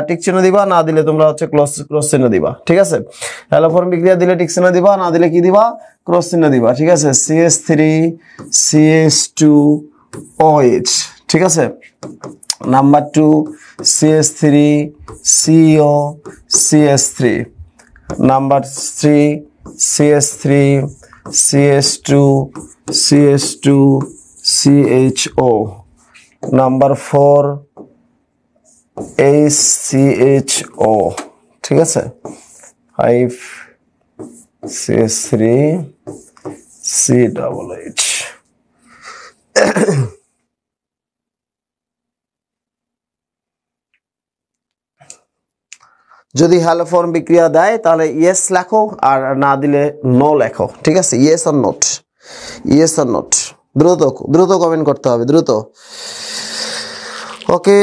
টিক চিহ্ন দিবা না দিলে তোমরা হচ্ছে ক্রস চিহ্ন দিবা ঠিক আছে হ্যালোফোন বিক্রিয়া দিলে টিক চিহ্ন দিবা না দিলে কি দিবা ক্রস চিহ্ন দিবা ঠিক আছে CH3 CH2 OH ঠিক আছে number 2 CH3 CO CH3 number 3 CH3 CH2 CH2 CHO number 4 HCHO ঠিক আছে 5 CH3 COOH যদি হ্যালোফোন বিক্রিয়া দেয় তাহলে ইয়েস লেখো আর না দিলে নো লেখো ঠিক আছে ইয়েস অর নট দ্রুত কমেন্ট করতে হবে দ্রুত ওকে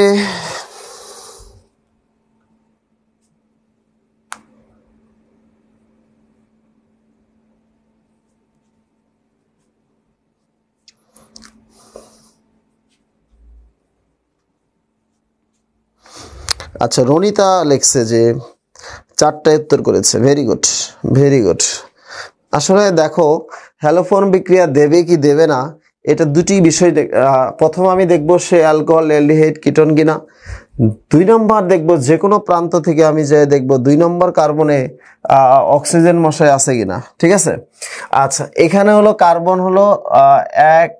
আচ্ছা রনিতা লিখছে যে 4টা উত্তর করেছে ভেরি গুড আসলে দেখো হ্যালোফোন বিক্রিয়া দেবে কি দেবে না এটা দুটি বিষয় প্রথম আমি দেখব সে অ্যালকোহল অ্যালডিহাইড কিটোন কিনা 2 নম্বর দেখব যে কোনো প্রান্ত থেকে আমি যে দেখব 2 নম্বর কার্বনে অক্সিজেন মশাই আছে কিনা ঠিক আছে আচ্ছা এখানে হলো কার্বন হলো 1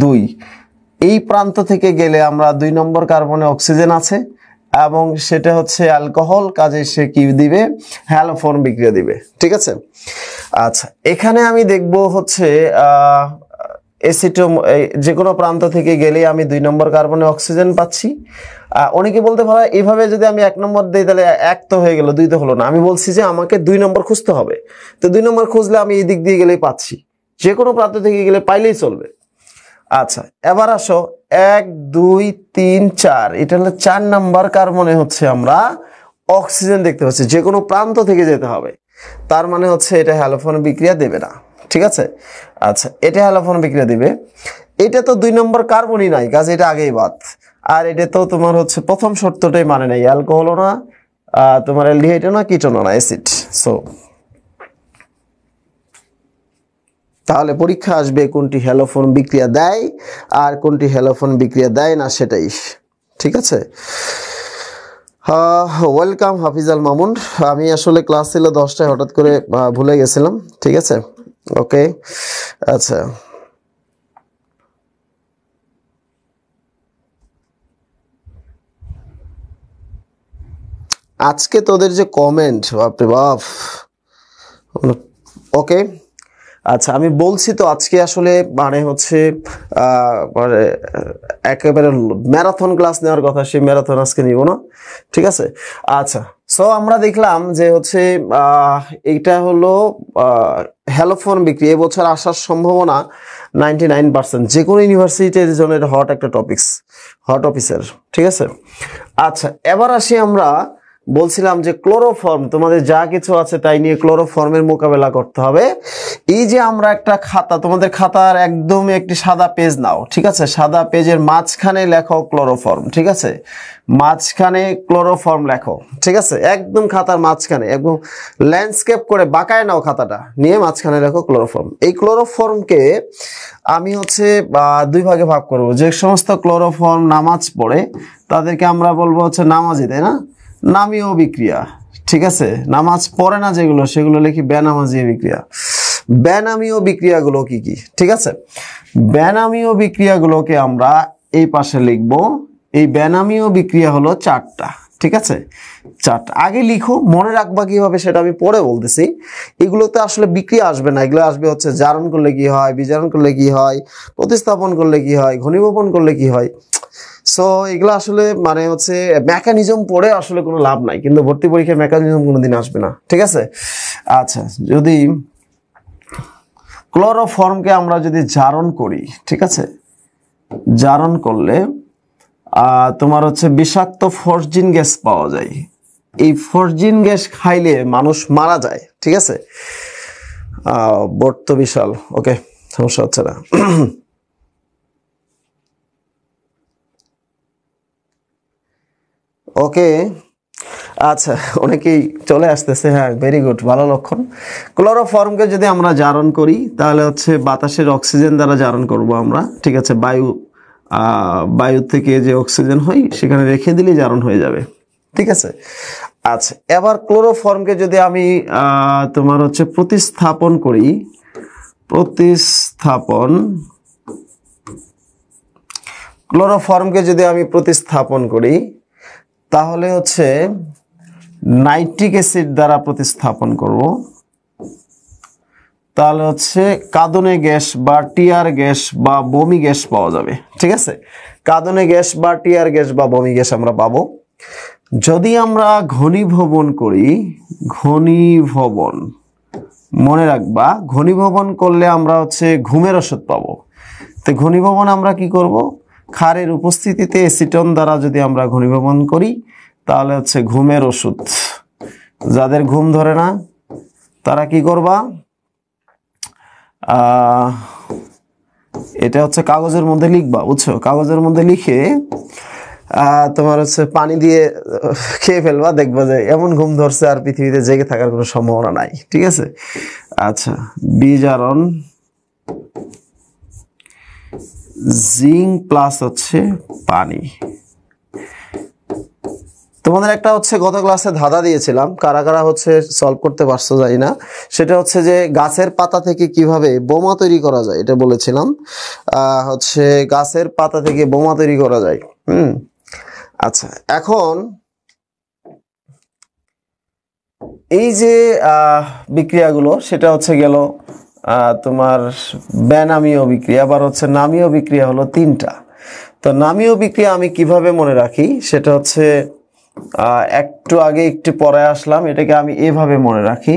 2 এই প্রান্ত থেকে গেলে আমরা 2 নম্বর কার্বনে অক্সিজেন আছে এবং সেটা হচ্ছে অ্যালকোহল কাজে সে কি দিবে হ্যালোফোন বিক্রিয়া দিবে ঠিক আছে আচ্ছা এখানে আমি দেখব হচ্ছে এসিটোম যে কোনো প্রান্ত থেকে গেলে আমি 2 নম্বর কার্বনে অক্সিজেন পাচ্ছি অনেকে বলতে পারে এইভাবে যদি আমি 1 নম্বর দেই তাহলে 1 তো হয়ে গেল 2 তো হলো না আমি বলছি যে আমাকে 2 নম্বর খুঁজতে হবে তো 2 নম্বর খুঁজলে আমি এই দিক দিয়ে গেলেই পাচ্ছি যে কোনো প্রান্ত থেকে গেলে পাইলেই চলবে আচ্ছা এবার আসো 1 2 3 4 এটা হলো 4 নাম্বার কার্বনে হচ্ছে আমরা অক্সিজেন দেখতে পাচ্ছি যে কোনো প্রান্ত থেকে যেতে হবে তার মানে হচ্ছে এটা হ্যালোফোন বিক্রিয়া দেবে না ঠিক আছে আচ্ছা এটা হ্যালোফোন বিক্রিয়া দিবে এটা তো 2 নম্বর কার্বনই নাই কাজে এটা আগেই বাদ আর এটা তো তোমার হচ্ছে প্রথম শর্তটাই মানে নাই অ্যালকোহলও না তোমার অ্যালডিহাইডও না কিটোনও না অ্যাসিড সো তাহলে পরীক্ষা আসবে কোনটি হ্যালোফোন বিক্রিয়া দেয় আর কোনটি হ্যালোফোন বিক্রিয়া দেয় না সেটাই ঠিক আছে ওয়েলকাম হাফিজাল মামুন আমি আসলে ক্লাস ছিল 10টায় হঠাৎ করে ভুলে গেছিলাম ঠিক আছে ওকে আচ্ছা আজকে তোদের যে কমেন্ট বাপরে বাপ ওকে আচ্ছা আমি বলছি তো আজকে আসলে মানে হচ্ছে মানে একেবারে ম্যারাথন ক্লাস নেওয়ার কথা, সেই ম্যারাথন আজকে নিব না, ঠিক আছে। আচ্ছা সো আমরা দেখলাম যে হচ্ছে এইটা হলো হ্যালোফোন বিক্রি এবছর আসার সম্ভাবনা 99%, যে কোনো ইউনিভার্সিটির জন্য এটা হট একটা টপিকস, হট অফিসার, ঠিক আছে। আচ্ছা এবার আসি আমরা বলছিলাম যে ক্লোরোফর্ম, তোমাদের যা কিছু আছে তাই নিয়ে ক্লোরোফর্মের মোকাবেলা করতে হবে। এই যে আমরা একটা খাতা, তোমাদের খাতার একদম একটি সাদা পেজ নাও, ঠিক আছে, সাদা পেজের মাঝখানে লেখো ক্লোরোফর্ম, ঠিক আছে, মাঝখানে ক্লোরোফর্ম লেখো, ঠিক আছে, একদম খাতার মাঝখানে একদম ল্যান্ডস্কেপ করে বাঁকায় নাও খাতাটা নিয়ে মাঝখানে লেখো ক্লোরোফর্ম। এই ক্লোরোফর্মকে আমি হচ্ছে দুই ভাগে ভাগ করব। যে সমস্ত ক্লোরোফর্ম নামাজ পড়ে তাদেরকে আমরা বলবো হচ্ছে নামাজি, তাই না, নামীয় বিক্রিয়া, ঠিক আছে। নামাজ পড়ে না যেগুলো সেগুলো লিখি বেনামাজি বিক্রিয়া। বেনামীয় বিক্রিয়াগুলো কি কি, ঠিক আছে। বেনামীয় বিক্রিয়াগুলোকে আমরা এই পাশে লিখবো। এই বেনামীয় বিক্রিয়া হলো 4টা, ঠিক আছে, 4টা। আগে লিখো, মনে রাখবা কিভাবে সেটা আমি পরে বলতেছি। এগুলোতে আসলে বিক্রিয়া আসবে না, এগুলো আসবে হচ্ছে জারণ করলে কি হয়, বিজারণ করলে কি হয়, প্রতিস্থাপন করলে কি হয়, ঘনীভবন করলে কি হয়। সো এগুলো আসলে মানে হচ্ছে মেকানিজম পড়ে আসলে কোনো লাভ নাই, কিন্তু ভর্তি পরীক্ষায় মেকানিজম কোনোদিন আসবে না, ঠিক আছে। আচ্ছা যদি ক্লোরোফর্মকে আমরা যদি জারণ করি, ঠিক আছে, জারণ করলে তোমার হচ্ছে বিষাক্ত ফসজিন গ্যাস পাওয়া যায়। এই ফসজিন গ্যাস খাইলে মানুষ মারা যায়, ঠিক আছে। বোর্ড তো বিশাল, ওকে সমস্যা হচ্ছে না। ওকে আচ্ছা অনেকেই চলে আসতেছে, হ্যাঁ ভেরি গুড, ভালো লক্ষণ। ক্লোরোফর্মকে যদি আমরা জারণ করি তাহলে হচ্ছে বাতাসের অক্সিজেন দ্বারা জারণ করব আমরা, ঠিক আছে। বায়ু থেকে যে অক্সিজেন হয় সেখানে রেখে দিলেই জারণ হয়ে যাবে, ঠিক আছে। আচ্ছা এবার ক্লোরোফর্মকে যদি আমি তোমার হচ্ছে প্রতিস্থাপন করি, ক্লোরোফর্মকে যদি আমি প্রতিস্থাপন করি তাহলে হচ্ছে নাইট্রিক অ্যাসিড দ্বারা প্রতিস্থাপন করব, তাহলে হচ্ছে কাঁদনে গ্যাস বা টিয়ার গ্যাস বা বমি গ্যাস পাওয়া যাবে, ঠিক আছে। কাঁদনে গ্যাস বা টিয়ার গ্যাস বা বমি গ্যাস আমরা পাবো। যদি আমরা ঘনীভবন করি, ঘনীভবন মনে রাখবা, ঘনীভবন করলে আমরা হচ্ছে ঘুমের ওষুধ পাবো। তো ঘনীভবন আমরা কি করব, ক্ষারের উপস্থিতিতে অ্যাসিটন দ্বারা যদি আমরা ঘনীভবন করি তাহলে হচ্ছে ঘুমের ওষুধ। যাদের ঘুম ধরে না তারা কি করবা, এটা হচ্ছে কাগজের মধ্যে লিখবা, বুঝছো, কাগজের মধ্যে লিখে তোমার হচ্ছে পানি দিয়ে খেয়ে ফেলবা, দেখবা যে এমন ঘুম ধরছে আর পৃথিবীতে জেগে থাকার কোনো সম্ভাবনা নাই, ঠিক আছে। আচ্ছা বিজারণ, জিঙ্ক প্লাস হচ্ছে পানি। তোমাদের একটা হচ্ছে গত ক্লাসে ধাঁধা দিয়েছিলাম, কারা কারা হচ্ছে সলভ করতে পারছো জানি না। সেটা হচ্ছে যে গাছের পাতা থেকে কিভাবে বোমা তৈরি করা যায়, এটা বলেছিলাম। হচ্ছে গাছের পাতা থেকে বোমা তৈরি করা যায়। আচ্ছা এখন এই যে বিক্রিয়াগুলো সেটা হচ্ছে গেল তোমার বেনামীয় বিক্রিয়া। আবার হচ্ছে নামীয় বিক্রিয়া হলো 3টা। তো নামীয় বিক্রিয়া আমি কিভাবে মনে রাখি সেটা হচ্ছে একটু আগে একটু পরে আসলাম, এটাকে আমি এভাবে মনে রাখি,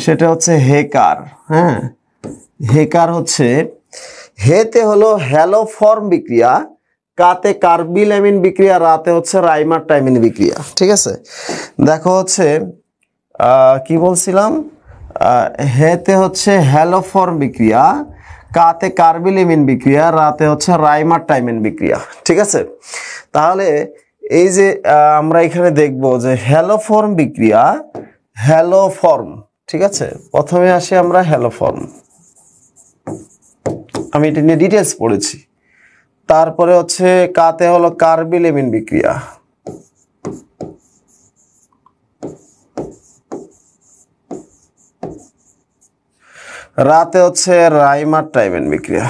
সেটা হচ্ছে হেকার। হ্যাঁ হেকার হচ্ছে, হেতে হলো হ্যালোফর্ম বিক্রিয়া, কাতে কার্বিল অ্যামিন বিক্রিয়া, রাতে হচ্ছে রাইমার টাইমিন বিক্রিয়া, ঠিক আছে। দেখো হচ্ছে কি বলছিলাম, হেতে হচ্ছে হ্যালোফর্ম বিক্রিয়া, কাতে কার্বিল অ্যামিন বিক্রিয়া, রাতে হচ্ছে রাইমার টাইমিন বিক্রিয়া, ঠিক আছে। তাহলে এই যে আমরা এখানে দেখব যে হ্যালোফর্ম বিক্রিয়া, হ্যালোফর্ম, ঠিক আছে। প্রথমে আসি আমরা হ্যালোফর্ম, আমি এটা নিয়ে ডিটেলস পড়েছি। তারপরে হচ্ছে কাতে হলো কার্বিল অ্যামিন বিক্রিয়া, রাতে হচ্ছে রাইমার টাইমিন বিক্রিয়া।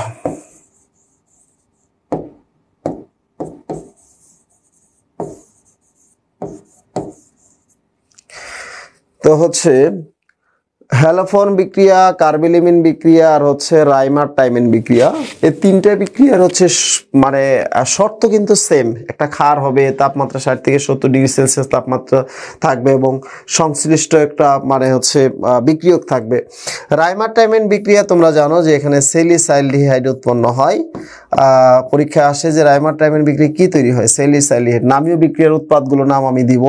তো হচ্ছে হ্যালোফর্ন বিক্রিয়া, কার্বিলিমিন বিক্রিয়া আর হচ্ছে রাইমার টাইমিন বিক্রিয়া, এই তিনটা বিক্রিয়ার হচ্ছে মানে শর্ত কিন্তু সেম। একটা ক্ষার হবে, তাপমাত্রা 60 থেকে 70 ডিগ্রি সেলসিয়াস তাপমাত্রা থাকবে এবং সংশ্লিষ্ট একটা মানে হচ্ছে বিক্রিয়ক থাকবে। রাইমার টাইমিন বিক্রিয়া তোমরা জানো যে এখানে স্যালিসাইলডিহাইড উৎপন্ন হয়। পরীক্ষায় আসে যে রাইমার টাইমিন বিক্রিয়া কি তৈরি হয়, স্যালিসাইলডিহাইড। নামীয় বিক্রিয়ার উৎপাদগুলো নাম আমি দিব।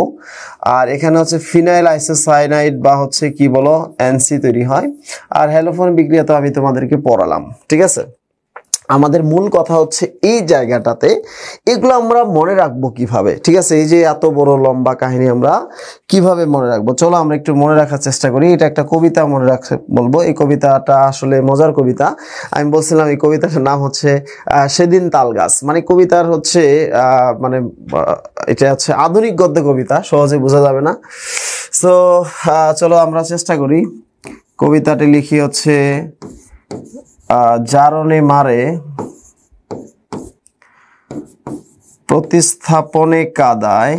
আর এখানে হচ্ছে ফিনাইল আইসোসায়ানাইড বা হচ্ছে কি বলো এনসি তৈরি হয়। আর হ্যালোফর্ন বিক্রিয়া তো আমি তোমাদেরকে পড়ালাম, ঠিক আছে। আমাদের মূল কথা হচ্ছে এই জায়গাটাতে এগুলো আমরা মনে রাখবো কিভাবে, ঠিক আছে। এই যে এত বড় লম্বা কাহিনী আমরা কিভাবে মনে রাখবো, চলো আমরা একটু মনে রাখার চেষ্টা করি। এটা একটা কবিতা মনে রাখতে বলবো। এই কবিতাটা আসলে মজার কবিতা। আমি বলছিলাম এই কবিতাটার নাম হচ্ছে সেদিন তাল গাছ। মানে কবিতার হচ্ছে মানে এটা হচ্ছে আধুনিক গদ্য কবিতা, সহজে বোঝা যাবে না। সো চলো আমরা চেষ্টা করি। কবিতাটি লিখি হচ্ছে জারণে মারে প্রতিস্থাপনে কাদায়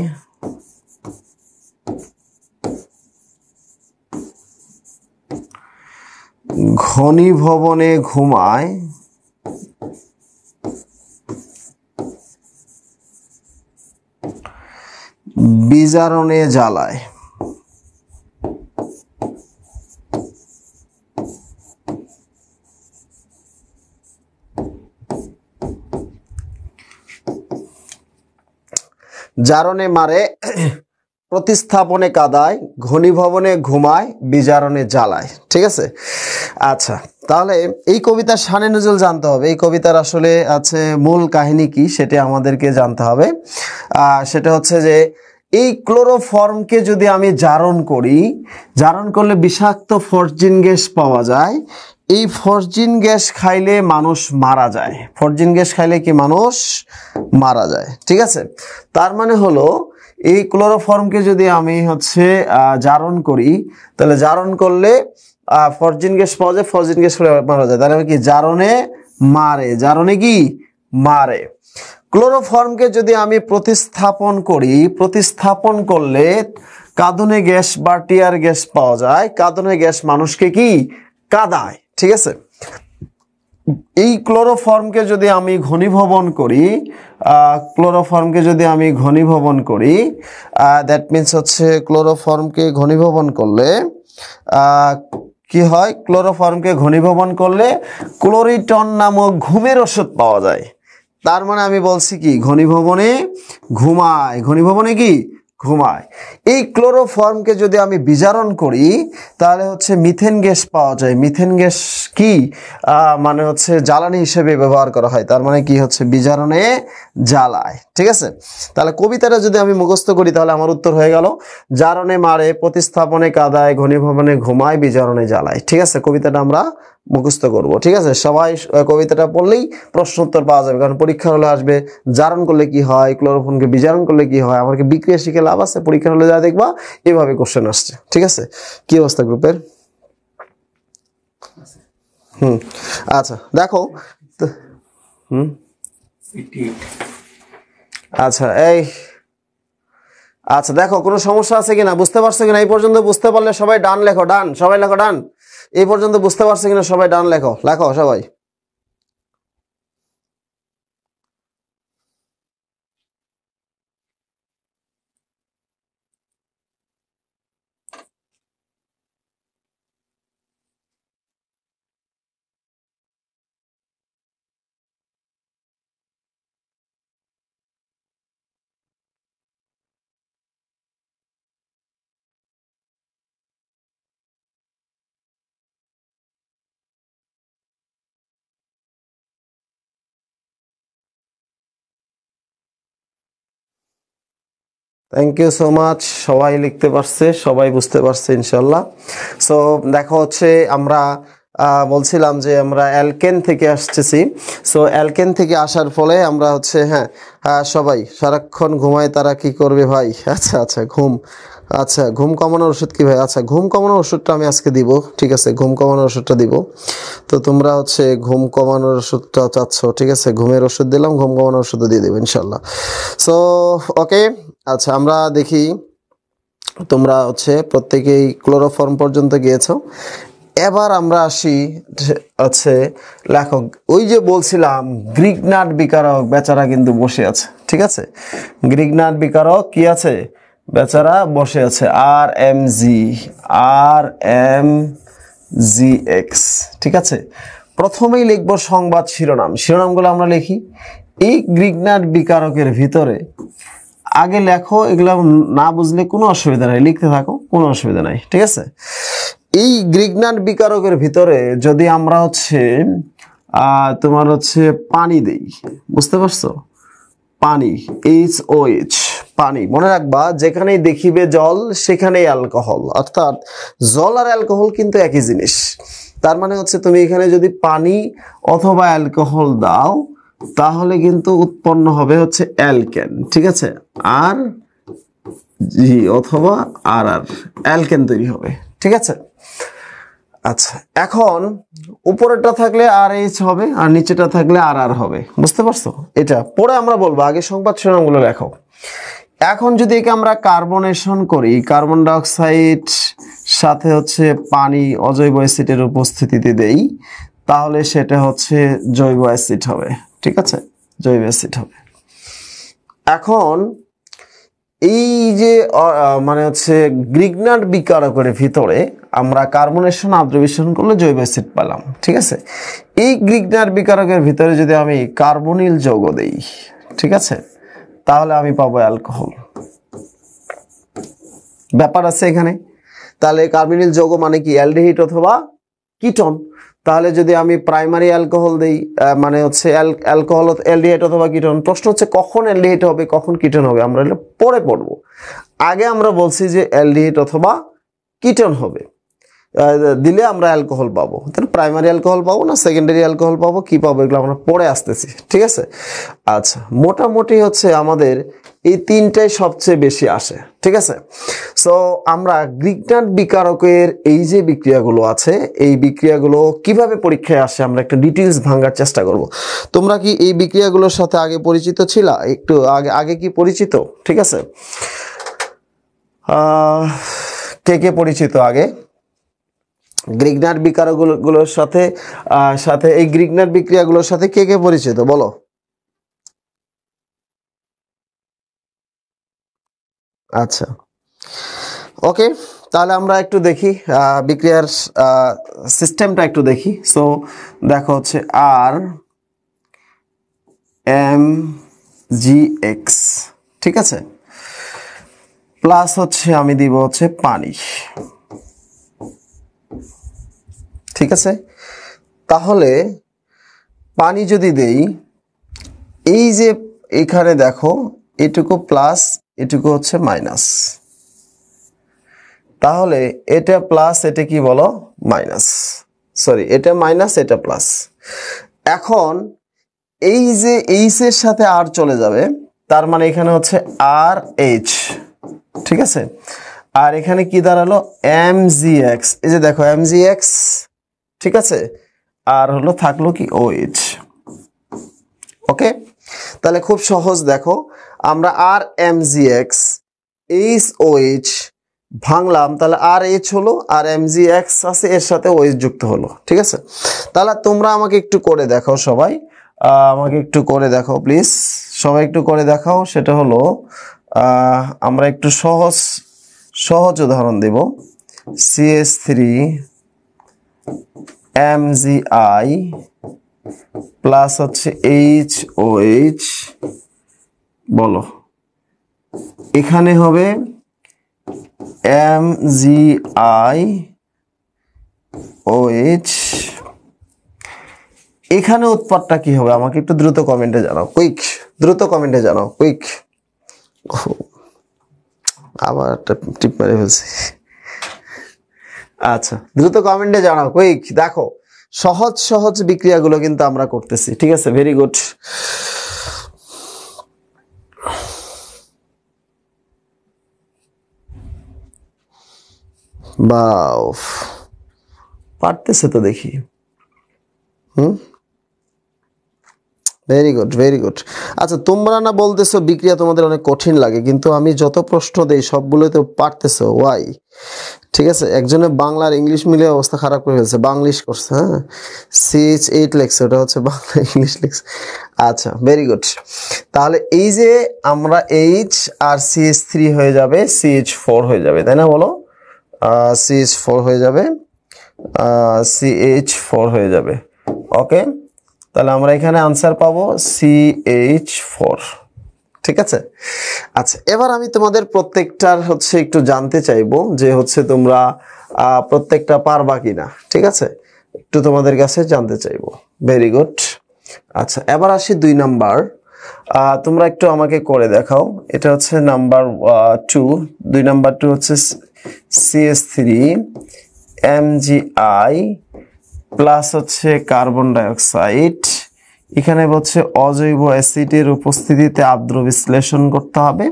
ঘনীভবনে ঘুমায় বিজারণে জ্বালায়। জারণে মারে প্রতিস্থাপনে কাদায় ঘনীভবনে ঘুমায় বিজারণে জ্বালায়, ঠিক আছে। আচ্ছা, তাহলে এই কবিতার শানে নজরুল জানতে হবে। এই কবিতার আসলে আছে মূল কাহিনী কি সেটা আমাদেরকে জানতে হবে। সেটা হচ্ছে যে এই ক্লোরোফর্মকে যদি আমি জারণ করি, জারণ করলে বিষাক্ত ফরজিন গ্যাস পাওয়া যায়। এই ফরজিন গ্যাস খাইলে মানুষ মারা যায়। ফরজিন গ্যাস খাইলে কি মানুষ মারা যায়, ঠিক আছে। তার মানে হলো এই ক্লোরোফর্মকে যদি আমি হচ্ছে জারণ করি, তাহলে জারণ করলে ফরজিন গ্যাস পাওয়া যায়, ফরজিন গ্যাস মারা যায়। তাহলে কি জারণে মারে, জারণে কি মারে। ক্লোরোফর্মকে যদি আমি প্রতিস্থাপন করি, প্রতিস্থাপন করলে কাঁদনে গ্যাস বা টিয়ার গ্যাস পাওয়া যায়। কাঁদনে গ্যাস মানুষকে কি কাদায়, ঠিক আছে। এই ক্লোরোফর্মকে যদি আমি ঘনীভবন করি, ক্লোরোফর্মকে যদি আমি ঘনীভবন করি, দ্যাট মিনস হচ্ছে ক্লোরোফর্মকে ঘনীভবন করলে কি হয়, ক্লোরোফর্মকে ঘনীভবন করলে ক্লোরিটন নামক ঘুমের ওষুধ পাওয়া যায়। তার মানে আমি বলছি কি ঘনীভবনে ঘুমায়, ঘনীভবনে কি ঘুমায়। এই ক্লোরোফর্মকে যদি আমি বিজারণ করি তাহলে হচ্ছে মিথেন গ্যাস পাওয়া যায়। মিথেন গ্যাস কি মানে হচ্ছে জ্বালানি হিসেবে ব্যবহার করা হয়। তার মানে কি হচ্ছে বিজারণে জ্বালায়, ঠিক আছে। তাহলে কবিতাটা যদি আমি মুখস্থ করি তাহলে আমার উত্তর হয়ে গেল জারণে মারে প্রতিস্থাপনে কাদায় ঘনীভবনে ঘুমায় বিজারণে জ্বালায়, ঠিক আছে। কবিতাটা আমরা মুখস্থ করব, ঠিক আছে। সবাই কবিতাটা পড়লেই প্রশ্ন উত্তর পাওয়া যাবে, কারণ পরীক্ষা হলে আসবে জারণ করলে কি হয়, ক্লোরোফর্মকে বিজারণ করলে কি হয়। আমাকে বিক্রিয়া শিখে লাভ আছে, পরীক্ষা হলে যা দেখবা এভাবে কোশ্চেন আসছে, ঠিক আছে। কি অবস্থা গ্রুপের? আচ্ছা দেখো, আচ্ছা এই আচ্ছা দেখো কোনো সমস্যা আছে কিনা, বুঝতে পারছো কিনা? এই পর্যন্ত বুঝতে পারলে সবাই ডান লেখো, ডান, সবাই লেখো ডান। এই পর্যন্ত বুঝতে পারছো কিনা সবাই ডান লেখো, লেখো সবাই। থ্যাংক ইউ সো মাচ, সবাই লিখতে পারছে, সবাই বুঝতে পারছে ইনশাল্লাহ। সো দেখো হচ্ছে আমরা বলছিলাম যে আমরা অ্যালকেন থেকে আসতেছি। সো অ্যালকেন থেকে আসার ফলে আমরা হচ্ছে সবাই সারাক্ষণ ঘুমায় তারা কি করবে ভাই? আচ্ছা আচ্ছা ঘুম, আচ্ছা ঘুম কমানোর ওষুধ কি ভাই? আচ্ছা ঘুম কমানোর ওষুধটা আমি আজকে দিব, ঠিক আছে। ঘুম কমানোর ওষুধটা দিব। তো তোমরা হচ্ছে ঘুম কমানোর ওষুধটা চাচ্ছ, ঠিক আছে। ঘুমের ওষুধ দিলাম, ঘুম কমানোর ওষুধও দিয়ে দেবো ইনশাল্লাহ। সো ওকে, আচ্ছা আমরা দেখি তোমরা হচ্ছে প্রত্যেকেই ক্লোরোফর্ম পর্যন্ত গিয়েছো। এবার আমরা আসি হচ্ছে লেখক, ওই যে বলছিলাম গ্রিগনার্ড বিকারক বেচারা কিন্তু বসে আছে, ঠিক আছে। গ্রিগনার্ড বিকারক কি আছে, বেচারা বসে আছে। RMGX, ঠিক আছে। প্রথমেই লিখব সংবাদ শিরোনাম, শিরোনামগুলো আমরা লিখি। এই গ্রিগনার্ড বিকারকের ভিতরে আগে লেখো, এগুলো না বুঝলে কোনো অসুবিধা নাই, লিখতে থাকো, কোনো অসুবিধা নাই, ঠিক আছে। এই গ্রিগনার্ড বিকারকের ভিতরে যদি আমরা হচ্ছে তোমার হচ্ছে পানি দেই, বুঝতে পারছো, পানি HOH, পানি মনে রাখবা, যেখানেই দেখিবে জল সেখানেই অ্যালকোহল, অর্থাৎ জল আর অ্যালকোহল কিন্তু একই জিনিস। তার মানে হচ্ছে তুমি এখানে যদি পানি অথবা অ্যালকোহল দাও তাহলে কিন্তু উৎপন্ন হবে হচ্ছে অ্যালকেন, ঠিক আছে। আর জি অথবা আর অ্যালকেন তৈরি হবে, ঠিক আছে। আচ্ছা, এখন উপরেরটা থাকলে RH হবে আর নিচেটা থাকলে আর হবে, বুঝতে পারছো। এটা পরে আমরা বলবো, আগে সংবাদ শিরোনামগুলো লেখো। এখন যদি একে আমরা কার্বনেশন করি, কার্বন ডাইঅক্সাইড সাথে হচ্ছে পানি অজৈব অ্যাসিডের উপস্থিতিতে দেই, তাহলে সেটা হচ্ছে জৈব অ্যাসিড হবে, ঠিক আছে, জৈব অ্যাসিড হবে। এখন এই যে মানে হচ্ছে গ্রিগনার্ড বিকারকের ভিতরে আমরা কার্বনেশন আদ্রবিশন করলে জৈব অ্যাসিড পেলাম, ঠিক আছে। এই গ্রিগনার্ড বিকারকের ভিতরে যদি আমি কার্বনিল যৌগ দেই, ঠিক আছে, তাহলে আমি পাবো অ্যালকোহল। ব্যাপার আছে এখানে। তাহলে কার্বনিল যৌগ মানে কি, অ্যালডিহাইড অথবা কিটোন। তাহলে যদি আমি প্রাইমারি অ্যালকোহল দেই, মানে হচ্ছে অ্যালকোহল অ্যালডিহাইড অথবা কিটোন। প্রশ্ন হচ্ছে কখন অ্যালডিহাইড হবে কখন কিটোন হবে, আমরা পরে পড়বো। আগে আমরা বলছি যে অ্যালডিহাইড অথবা কিটোন হবে, দিলে আমরা অ্যালকোহল পাবো। তাহলে প্রাইমারি অ্যালকোহল পাবো না সেকেন্ডারি অ্যালকোহল পাবো, কি পাবো, এগুলো আমরা পরে আসতেছি, ঠিক আছে। আচ্ছা, মোটামুটি হচ্ছে আমাদের এই তিনটাই সবচেয়ে বেশি আসে, ঠিক আছে। সো আমরা গ্রিগনার্ড বিকারকের এই যে বিক্রিয়াগুলো আছে, এই বিক্রিয়াগুলো কিভাবে পরীক্ষায় আসে আমরা একটা ডিটেইলস ভাঙার চেষ্টা করব। তোমরা কি এই বিক্রিয়াগুলোর সাথে আগে পরিচিত ছিলা, একটু আগে কি পরিচিত, ঠিক আছে। কে কে পরিচিত আগে গ্রিগনার্ড বিকারকগুলোর সাথে, এই গ্রিগনার্ড বিক্রিয়াগুলোর সাথে কে কে পরিচিত বলো। আচ্ছা, ওকে, তাহলে আমরা একটু দেখি বিক্রিয়ার সিস্টেমটা একটু দেখি। সো দেখো হচ্ছে RMGX, ঠিক আছে, প্লাস হচ্ছে আমি দিব হচ্ছে পানি, ঠিক আছে। তাহলে পানি যদি দেই, এই যে এখানে দেখো এটুকু প্লাস এটুকু হচ্ছে মাইনাস, তাহলে এটা প্লাস এটা কি বলো মাইনাস, সরি এটা মাইনাস এটা প্লাস। এখন এই যে এইচ এর সাথে আর চলে যাবে, তার মানে এখানে হচ্ছে RH, ঠিক আছে। আর এখানে কি দাঁড়ালো MgX, এই যে দেখো MgX, ঠিক আছে। আর হলো থাকলো কি OH, ওকে। তাহলে খুব সহজ, দেখো আমরা RMgX HOH ভাঙলাম, তাহলে RH হলো আর MgX আছে এর সাথে OH যুক্ত হলো, ঠিক আছে। তাহলে তোমরা আমাকে একটু করে দেখাও, সবাই আমাকে একটু করে দেখাও প্লিজ, সবাই একটু করে দেখাও। সেটা হলো আমরা একটু সহজ উদাহরণ দেব। CH3 MgI প্লাস হচ্ছে HOH, বলো এখানে হবে MgIOH, এখানে উৎপাদটা কি হবে আমাকে একটু দ্রুত কমেন্টে জানাও, কুইক, দ্রুত কমেন্টে জানাও, কুইক। আবার একটা টিপ মেরে ফেলছি। আচ্ছা, দ্রুত কমেন্টে জানাও, কুইক। দেখো সহজ বিক্রিয়াগুলো কিন্তু আমরা করতেছি, ঠিক আছে, ভেরি গুড। বাও, পারতেছে তো দেখি। Very good, very good. আচ্ছা, তোমরা না বলতেছো বিক্রিয়া তোমাদের অনেক কঠিন লাগে, কিন্তু আমি যত প্রশ্ন দেই সবগুলোই তো পারতেছো, ওয়াই? ঠিক আছে, একজনে বাংলা আর ইংলিশ মিলিয়ে অবস্থা খারাপ করে ফেলছে, বাংলিশ করছে। হ্যাঁ, CH8 লেখছে, ওটা হচ্ছে বাংলা ইংলিশ লেখছে। আচ্ছা, ভেরি গুড। তাহলে এই যে আমরা H আর CH3 হয়ে যাবে, CH4 হয়ে যাবে, তাই না? বলো, CH4 হয়ে যাবে, CH4 হয়ে যাবে। ওকে, তাহলে আমরা এখানে আনসার পাবো CH4। ঠিক আছে। আচ্ছা, এবার আমি তোমাদের প্রত্যেকটার হচ্ছে একটু জানতে চাইবো যে হচ্ছে তোমরা প্রত্যেকটা পারবা কিনা। ঠিক আছে, একটু তোমাদের কাছে জানতে চাইবো। Very good. আচ্ছা, এবার আসি 2 নাম্বার। তোমরা একটু আমাকে করে দেখাও। এটা হচ্ছে নাম্বার 2, 2 নাম্বার 2 হচ্ছে CH3 MgI প্লাস হচ্ছে কার্বন ডাইঅক্সাইড। এখানে হচ্ছে অজৈব অ্যাসিডের উপস্থিতিতে আর্দ্র বিশ্লেষণ করতে হবে,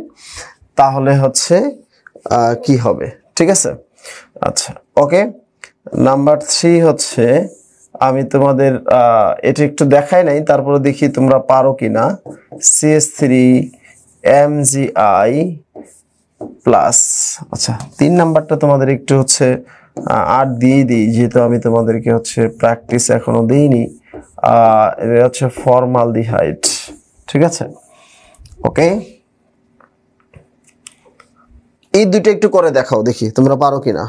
তাহলে হচ্ছে কি হবে। ঠিক আছে। আচ্ছা, ওকে। নাম্বার 3 হচ্ছে, আমি তোমাদের এটা একটু দেখাই নাই, তারপরে দেখি তোমরা পারো কিনা। CH3 MgI plus. আচ্ছা, 3 নাম্বারটা তোমাদের একটু হচ্ছে আর দিয়ে দিই, যেহেতু আমি তোমাদেরকে হচ্ছে প্র্যাকটিস এখনো দিইনি। এটা হচ্ছে ফর্মালডিহাইড। ঠিক আছে, ওকে। এই দুটো একটু করে দেখাও, দেখি তোমরা পারো কিনা।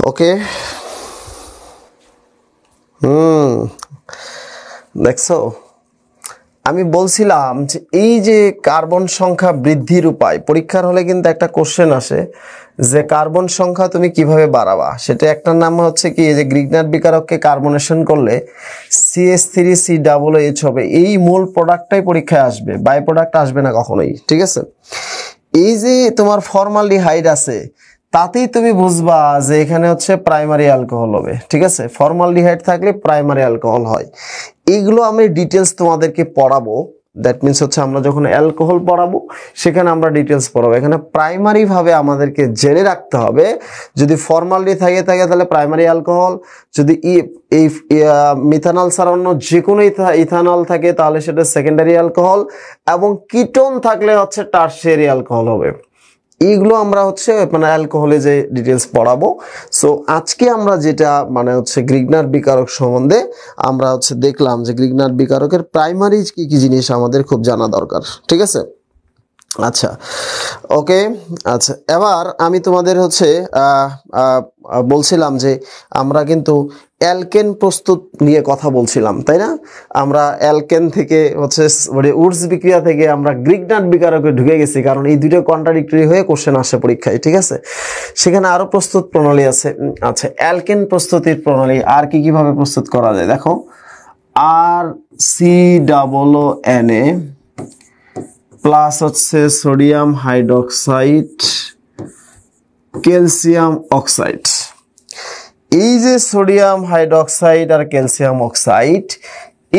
ওকে, দেখছো, আমি বলছিলাম যে এই যে কার্বন সংখ্যা বৃদ্ধির উপায়, পরীক্ষার হলে কিন্তু একটা কোশ্চেন আসে যে কার্বন সংখ্যা তুমি কিভাবে বাড়াবা। সেটা একটা নাম হচ্ছে কি, যে গ্রিগনার বিকারককে কার্বনেশন করলে CH3COOH হবে। এই মূল প্রোডাক্টটাই পরীক্ষায় আসবে, বাই প্রোডাক্ট আসবে না কখনোই। ঠিক আছে। এই যে তোমার ফর্মালডিহাইড আছে, তাতেই তুমি বুঝবা যে এখানে হচ্ছে প্রাইমারি অ্যালকোহল হবে। ঠিক আছে, ফর্মালডিহাইড থাকলে প্রাইমারি অ্যালকোহল হয়। এইগুলো আমি ডিটেলস তোমাদেরকে পড়াবো। দ্যাট মিনস হচ্ছে আমরা যখন অ্যালকোহল পড়াবো সেখানে আমরা ডিটেলস পড়াবো। এখানে প্রাইমারি ভাবে আমাদেরকে জেনে রাখতে হবে, যদি ফর্মালডি থাকে তাহলে প্রাইমারি অ্যালকোহল, যদি এই মিথানল ছাড়া অন্য যে কোনো ইথানল থাকে তাহলে সেটা সেকেন্ডারি অ্যালকোহল, এবং কিটোন থাকলে হচ্ছে টারশিয়ারি অ্যালকোহল হবে। এইগুলো আমরা হচ্ছে মানে অ্যালকোহলে যে ডিটেলস পড়াবো। সো আজকে আমরা যেটা মানে হচ্ছে গ্রিগনার বিকারক সম্বন্ধে আমরা হচ্ছে দেখলাম যে গ্রিগনার বিকারকের প্রাইমারি কি কি জিনিস আমাদের খুব জানা দরকার। ঠিক আছে। আচ্ছা, ওকে। আচ্ছা, এবার আমি তোমাদের হচ্ছে বলছিলাম যে আমরা কিন্তু অ্যালকেন প্রস্তুত নিয়ে কথা বলছিলাম, তাই না? আমরা অ্যালকেন থেকে হচ্ছে মানে উডস বিক্রিয়া থেকে আমরা গ্রিগনার বিকারকে ঢুকে গেছি, কারণ এই দুটো কন্ট্রাডিক্টরি হয়ে কোশ্চেন আসে পরীক্ষায়। ঠিক আছে, সেখানে আরো প্রস্তুত প্রণালী আছে। আচ্ছা, অ্যালকেন প্রস্তুতির প্রণালী আর কি কিভাবে প্রস্তুত করা যায় দেখো। RCOONA প্লাস হচ্ছে সোডিয়াম হাইড্রোক্সাইড ক্যালসিয়াম অক্সাইড। এই যে সোডিয়াম হাইড্রোক্সাইড আর ক্যালসিয়াম অক্সাইড,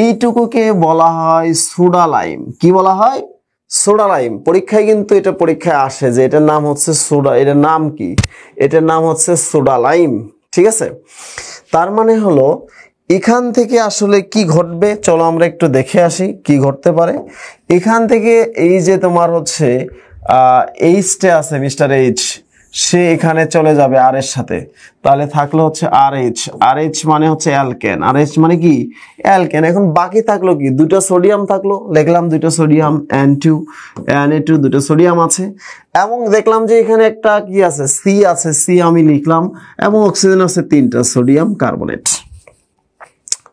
এইটুকুকে বলা হয় সোডা লাইম। কি বলা হয়? Soda lime. পরীক্ষায় কিন্তু এটা পরীক্ষায় আসে যে এটার নাম হচ্ছে সোডা, এটার নাম কি? এটার নাম হচ্ছে সোডা লাইম। ঠিক আছে, তার মানে হলো এখান থেকে আসলে কি ঘটবে, চলো আমরা একটু দেখে আসি কি ঘটতে পারে। এখান থেকে এই যে তোমার হচ্ছে এইচটা আছে, মিস্টার এইচ, সে এখানে চলে যাবে আর এর সাথে, তাহলে থাকলো হচ্ছে RH। RH মানে হচ্ছে অ্যালকেন, RH মানে কি? অ্যালকেন। এখন বাকি থাকলো কি? দুটো সোডিয়াম থাকলো, লিখলাম দুটো সোডিয়াম N2 Na2, দুটো সোডিয়াম আছে, এবং দেখলাম যে এখানে একটা কি আছে, C আছে, C আমি লিখলাম, এবং অক্সিজেন আছে 3টা, সোডিয়াম কার্বনেট।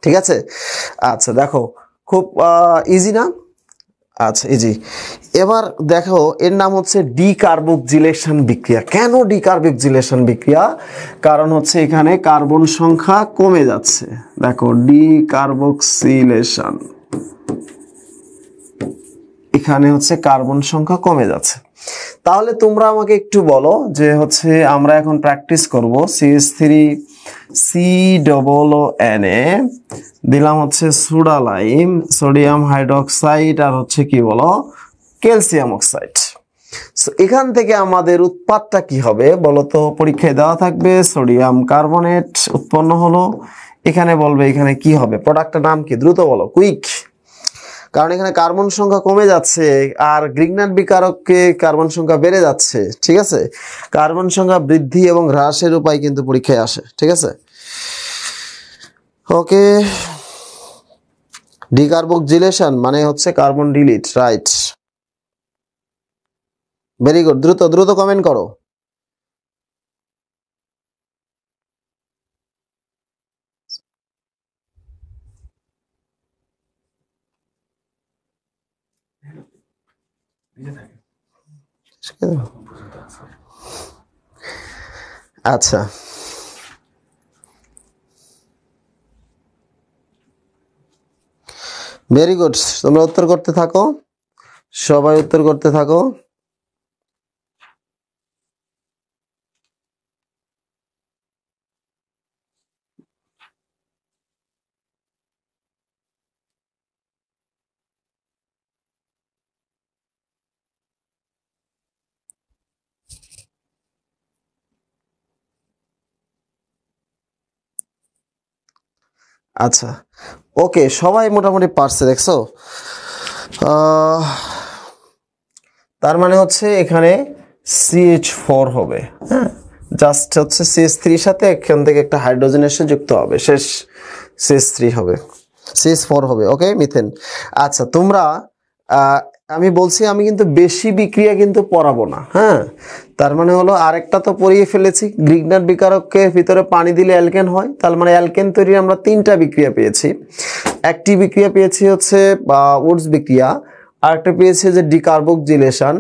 ঠিক আছে। আচ্ছা, দেখো খুব ইজি না? আচ্ছা, ইজি। এবার দেখো এর নাম হচ্ছে ডিকার্বক্সিলেশন বিক্রিয়া। কেন ডিকার্বক্সিলেশন বিক্রিয়া? কারণ হচ্ছে এখানে কার্বন সংখ্যা কমে যাচ্ছে। দেখো ডিকার্বক্সিলেশন, এখানে হচ্ছে কার্বন সংখ্যা কমে যাচ্ছে। তাহলে তোমরা আমাকে একটু বলো যে হচ্ছে আমরা এখন প্র্যাকটিস করব CH3COONA দিলাম হচ্ছে সোডা লাইম, সোডিয়াম হাইড্রোক্সাইড আর হচ্ছে কি বলো ক্যালসিয়াম অক্সাইড। সো এখান থেকে আমাদের উৎপাদটা কি হবে বলো তো? পরীক্ষায় দেওয়া থাকবে সোডিয়াম কার্বনেট উৎপন্ন হলো, এখানে বলবে এখানে কি হবে, প্রোডাক্টের নাম কি, দ্রুত বলো, কুইক। কারণ এখানে কার্বন সংখ্যা কমে যাচ্ছে আর গ্রিগনাট বিকারকে কার্বন সংখ্যা বেড়ে যাচ্ছে। ঠিক আছে, কার্বন সংখ্যা বৃদ্ধি এবং হ্রাসের উপায় কিন্তু পরীক্ষায় আসে। ঠিক আছে, ওকে। ডিকার্বক্সিলেশন মানে হচ্ছে carbon delete, right, very good. দ্রুত দ্রুত কমেন্ট করো। আচ্ছা, ভেরি গুড, তোমরা উত্তর করতে থাকো, সবাই উত্তর করতে থাকো। আচ্ছা, ওকে, সবাই মোটামুটি পারছে, দেখছো? তার মানে হচ্ছে এখানে CH4 হবে, হ্যাঁ, জাস্ট হচ্ছে CH3 সাথে এখান থেকে একটা হাইড্রোজেন এসে যুক্ত হবে, শেষ, CH3 হবে, CH4 হবে, ওকে, মিথেন। আচ্ছা, তোমরা আমি বলছি আমি কিন্তু বেশি বিক্রিয়া কিন্তু পড়াবো না, হ্যাঁ। তার মানে হলো আরেকটা তো পড়িয়ে ফেলেছি, গ্রিগনাট বিকারককে ভিতরে পানি দিলে অ্যালকেন হয়, তার মানে অ্যালকেন তৈরি আমরা 3টা বিক্রিয়া পেয়েছি। একটি বিক্রিয়া পেয়েছি হচ্ছে উডস বিক্রিয়া, আরেকটা পেয়েছি যে ডিকার্বক্সিলেশন,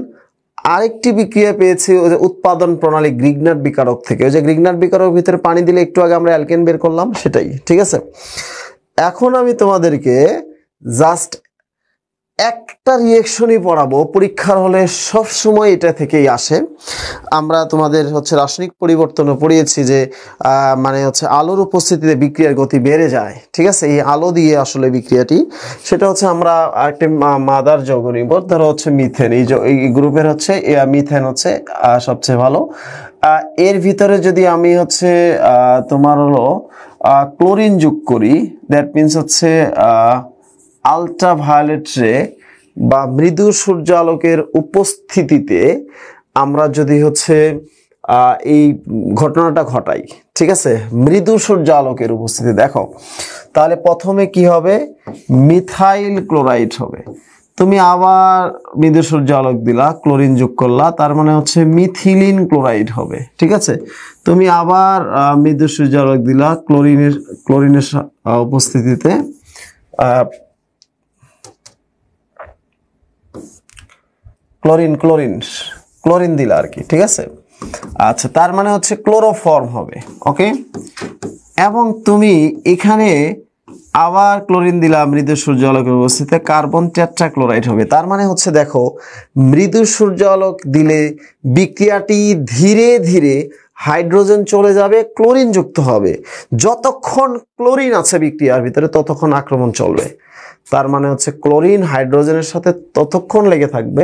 আরেকটি বিক্রিয়া পেয়েছি ওই যে উৎপাদন প্রণালী গ্রিগনাট বিকারক থেকে, ওই যে গ্রিগনাট বিকারক ভিতরে পানি দিলে একটু আগে আমরা অ্যালকেন বের করলাম, সেটাই। ঠিক আছে, এখন আমি তোমাদেরকে জাস্ট একটা রিয়েকশনই পড়াবো, পরীক্ষার হলে সব সময় এটা থেকেই আসে। আমরা তোমাদের হচ্ছে রাসায়নিক পরিবর্তনও পড়িয়েছি যে মানে হচ্ছে আলোর উপস্থিতিতে বিক্রিয়ার গতি বেড়ে যায়। ঠিক আছে, এই আলো দিয়ে আসলে বিক্রিয়াটি, সেটা হচ্ছে আমরা আরেকটি মাদার যৌগ নিব, ধরো হচ্ছে মিথেন, এই গ্রুপের হচ্ছে মিথেন হচ্ছে সবচেয়ে ভালো। এর ভিতরে যদি আমি হচ্ছে তোমার হলো ক্লোরিন যোগ করি, দ্যাট মিনস হচ্ছে আলট্রাভায়োলেট রে বা মৃদু সূর্য আলোকের উপস্থিতিতে আমরা যদি হচ্ছে এই ঘটনাটা ঘটাই, ঠিক আছে, মৃদু সূর্য আলোকের উপস্থিতি, দেখো তাহলে প্রথমে কি হবে, মিথাইল ক্লোরাইড হবে। তুমি আবার মৃদু সূর্য আলোক দিলা, ক্লোরিন যোগ করলা, তার মানে হচ্ছে মিথিলিন ক্লোরাইড হবে। ঠিক আছে, তুমি আবার মৃদু সূর্য আলোক দিলা, ক্লোরিনের উপস্থিতিতে ক্লোরিন দিলা আর কি। ঠিক আছে, আচ্ছা, তার মানে হচ্ছে ক্লোরোফর্ম হবে, ওকে। এবং তুমি এখানে আবার ক্লোরিন দিলা, মৃদু সূর্য আলোকের উপস্থিতিতে কার্বন টেট্রাক্লোরাইড হবে। তার মানে হচ্ছে দেখো, মৃদু সূর্য আলোক দিলে বিক্রিয়াটি ধীরে ধীরে হাইড্রোজেন চলে যাবে, ক্লোরিন যুক্ত হবে। যতক্ষণ ক্লোরিন আছে বিক্রিয়ার ভিতরে ততক্ষণ আক্রমণ চলবে। তার মানে হচ্ছে ক্লোরিন হাইড্রোজেনের সাথে ততক্ষণ লেগে থাকবে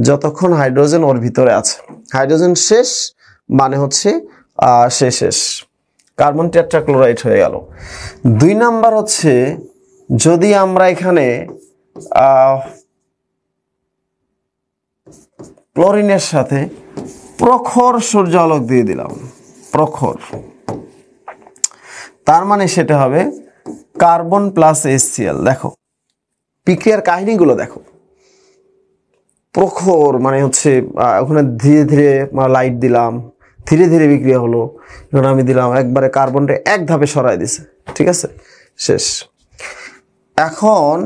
যতক্ষণ হাইড্রোজেন ওর ভিতরে আছে। হাইড্রোজেন শেষ মানে হচ্ছে শেষ, কার্বন টেট্রাক্লোরাইড হয়ে গেল। 2 নাম্বার হচ্ছে যদি আমরা এখানে ক্লোরিনের সাথে প্রখর সূর্য আলোক দিয়ে দিলাম, প্রখর, তার মানে সেটা হবে কার্বন প্লাস HCl। দেখো বিক্রিয়ার কাহিনীগুলো দেখো, প্রখর মানে হচ্ছে ওখানে ধীরে ধীরে লাইট দিলাম, ধীরে ধীরে বিক্রিয়া হলো, এখন আমি দিলাম একবারে কার্বনটা এক ধাপে সরাই দিছে। ঠিক আছে, শেষ। এখন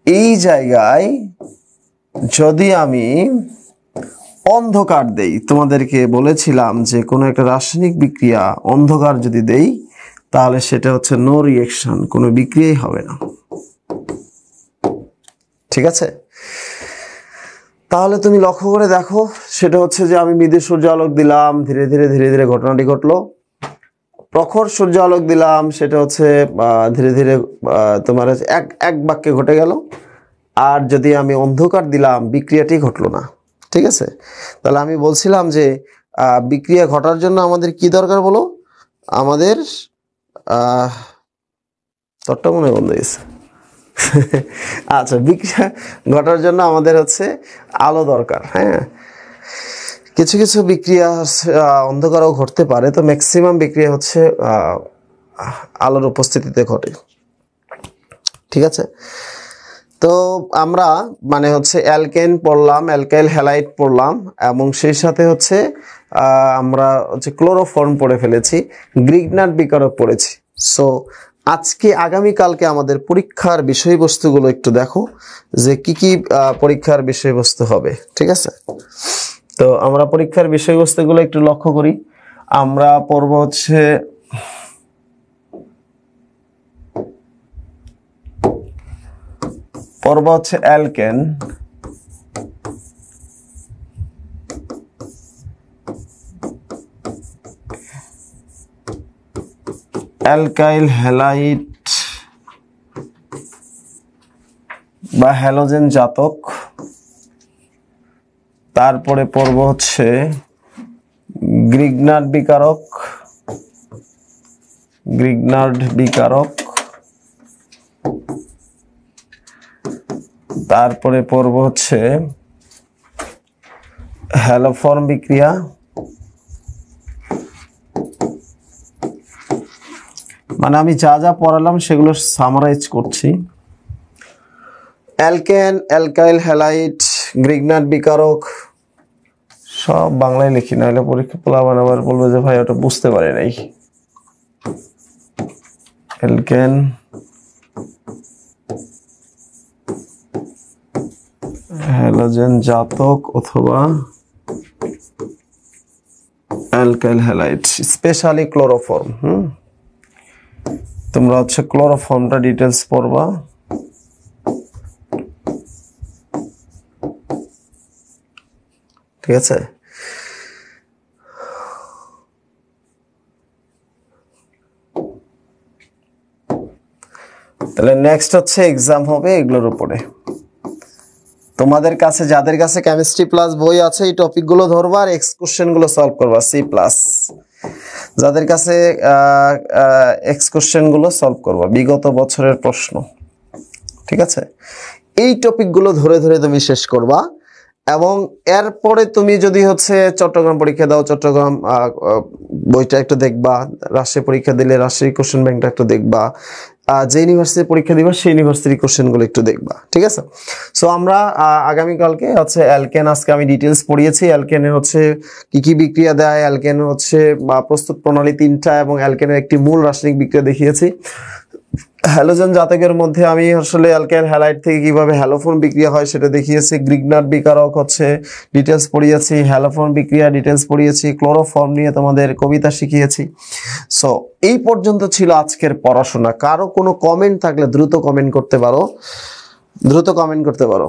এই জায়গায় যদি আমি অন্ধকার দেই, তোমাদেরকে বলেছিলাম যে কোনো একটা রাসায়নিক বিক্রিয়া অন্ধকার যদি দেই তাহলে সেটা হচ্ছে নো রিয়েকশন, কোনো বিক্রিয়াই হবে না। ঠিক আছে, তাহলে তুমি লক্ষ্য করে দেখো, সেটা হচ্ছে যে আমি মৃদু সূর্য আলোক দিলাম, ধীরে ধীরে ধীরে ধীরে ঘটনাটি ঘটলো। প্রখর সূর্য আলোক দিলাম, সেটা হচ্ছে ধীরে ধীরে তোমার এক এক বাক্যে ঘটে গেল। আর যদি আমি অন্ধকার দিলাম, বিক্রিয়াটি ঘটলো না। ঠিক আছে, তাহলে আমি বলছিলাম যে বিক্রিয়া ঘটার জন্য আমাদের কি দরকার বলো? আমাদের তোরটা মনে বন্ধ গেছে। আচ্ছা, বিক্রিয়া ঘটার জন্য আমাদের হচ্ছে আলো দরকার। হ্যাঁ, কিছু কিছু বিক্রিয়া অন্ধকারও ঘটতে পারে, তো ম্যাক্সিমাম বিক্রিয়া হচ্ছে আলোর উপস্থিতিতে ঘটে। ঠিক আছে, তো আমরা মানে হচ্ছে অ্যালকেন পড়লাম, অ্যালকাইল হ্যালাইড পড়লাম, এবং সেই সাথে হচ্ছে আমরা হচ্ছে ক্লোরোফর্ম পড়ে ফেলেছি, গ্রিগনাট বিকারক পড়েছি। সো আজকে আগামীকালকে আমাদের পরীক্ষার বিষয়বস্তুগুলো একটু দেখো যে কি কি পরীক্ষার বিষয়বস্তু হবে। ঠিক আছে, তো আমরা পরীক্ষার বিষয়বস্তুগুলো একটু লক্ষ্য করি। আমরা পড়ব হচ্ছে অ্যালকেন, অ্যালকাইল হ্যালাইড বা হ্যালোজেন জাতক। তারপরে পড়ব হচ্ছে গ্রিগনাট বিকারক, তারপরে পড়ব হচ্ছে হ্যালোফর্ম বিক্রিয়া, মানে আমি যা যা পড়ালাম সেগুলো সামারাইজ করছি। অ্যালকেন, অ্যালকাইল হ্যালাইড, গ্রিগনাট বিকারক সব বাংলায় লিখি, নাহলে পরীক্ষা পোলাবান আবার বলবে যে ভাই ওটা বুঝতে পারে নাই। অ্যালকেন, হ্যালোজেন জাতক অথবা অ্যালকাইল হ্যালাইড, স্পেশালি ক্লোরোফর্ম। তোমরা হচ্ছে ক্লোরোফর্মটা ডিটেলস পড়বা। ঠিক আছে, তাহলে নেক্সট হচ্ছে এক্সাম হবে এগুলোর উপরে। তোমাদের কাছে যাদের কাছে কেমিস্ট্রি প্লাস বই আছে, এই টপিকগুলো ধরবা আর এক্স কোশ্চেনগুলো সলভ করবা। সি প্লাস যাদের কাছে এক্স কোশ্চেনগুলো সলভ করবা, বিগত বছরের প্রশ্ন। ঠিক আছে, এই টপিকগুলো ধরে ধরে তুমি শেষ করবা, এবং এরপরে তুমি যদি হচ্ছে চট্টগ্রাম পরীক্ষা দাও, চট্টগ্রাম বইটা একটু দেখবা, রাজশাহী পরীক্ষা দিলে রাজশাহী কোশ্চেন ব্যাংকটা একটু দেখবা, যে ইউনিভার্সিটি পরীক্ষা দিবা সেই ইউনিভার্সিটির কোশ্চেনগুলো একটু দেখবা। ঠিক আছে, সো আমরা আগামীকালকে হচ্ছে অ্যালকেন, আজকে আমি ডিটেলস পড়িয়েছি অ্যালকেনের হচ্ছে কি কি বিক্রিয়া দেয়, অ্যালকেন হচ্ছে প্রস্তুত প্রণালী 3টা, এবং অ্যালকেনের একটি মূল রাসায়নিক বিক্রিয়া দেখিয়েছি। হ্যালোজেন জাতকের মধ্যে আমি আসলে অ্যালকাইল হ্যালাইড থেকে কিভাবে হ্যালোফর্ম বিক্রিয়া হয় সেটা দেখিয়েছি, গ্রিগনাট বিকারক হচ্ছে ডিটেলস পড়িয়েছি, হ্যালোফর্ম বিক্রিয়া ডিটেলস পড়িয়েছি, ক্লোরোফর্ম নিয়ে তোমাদের কবিতা শিখিয়েছি। সো এই পর্যন্ত ছিল আজকের পড়াশোনা। কারো কোনো কমেন্ট থাকলে দ্রুত কমেন্ট করতে পারো।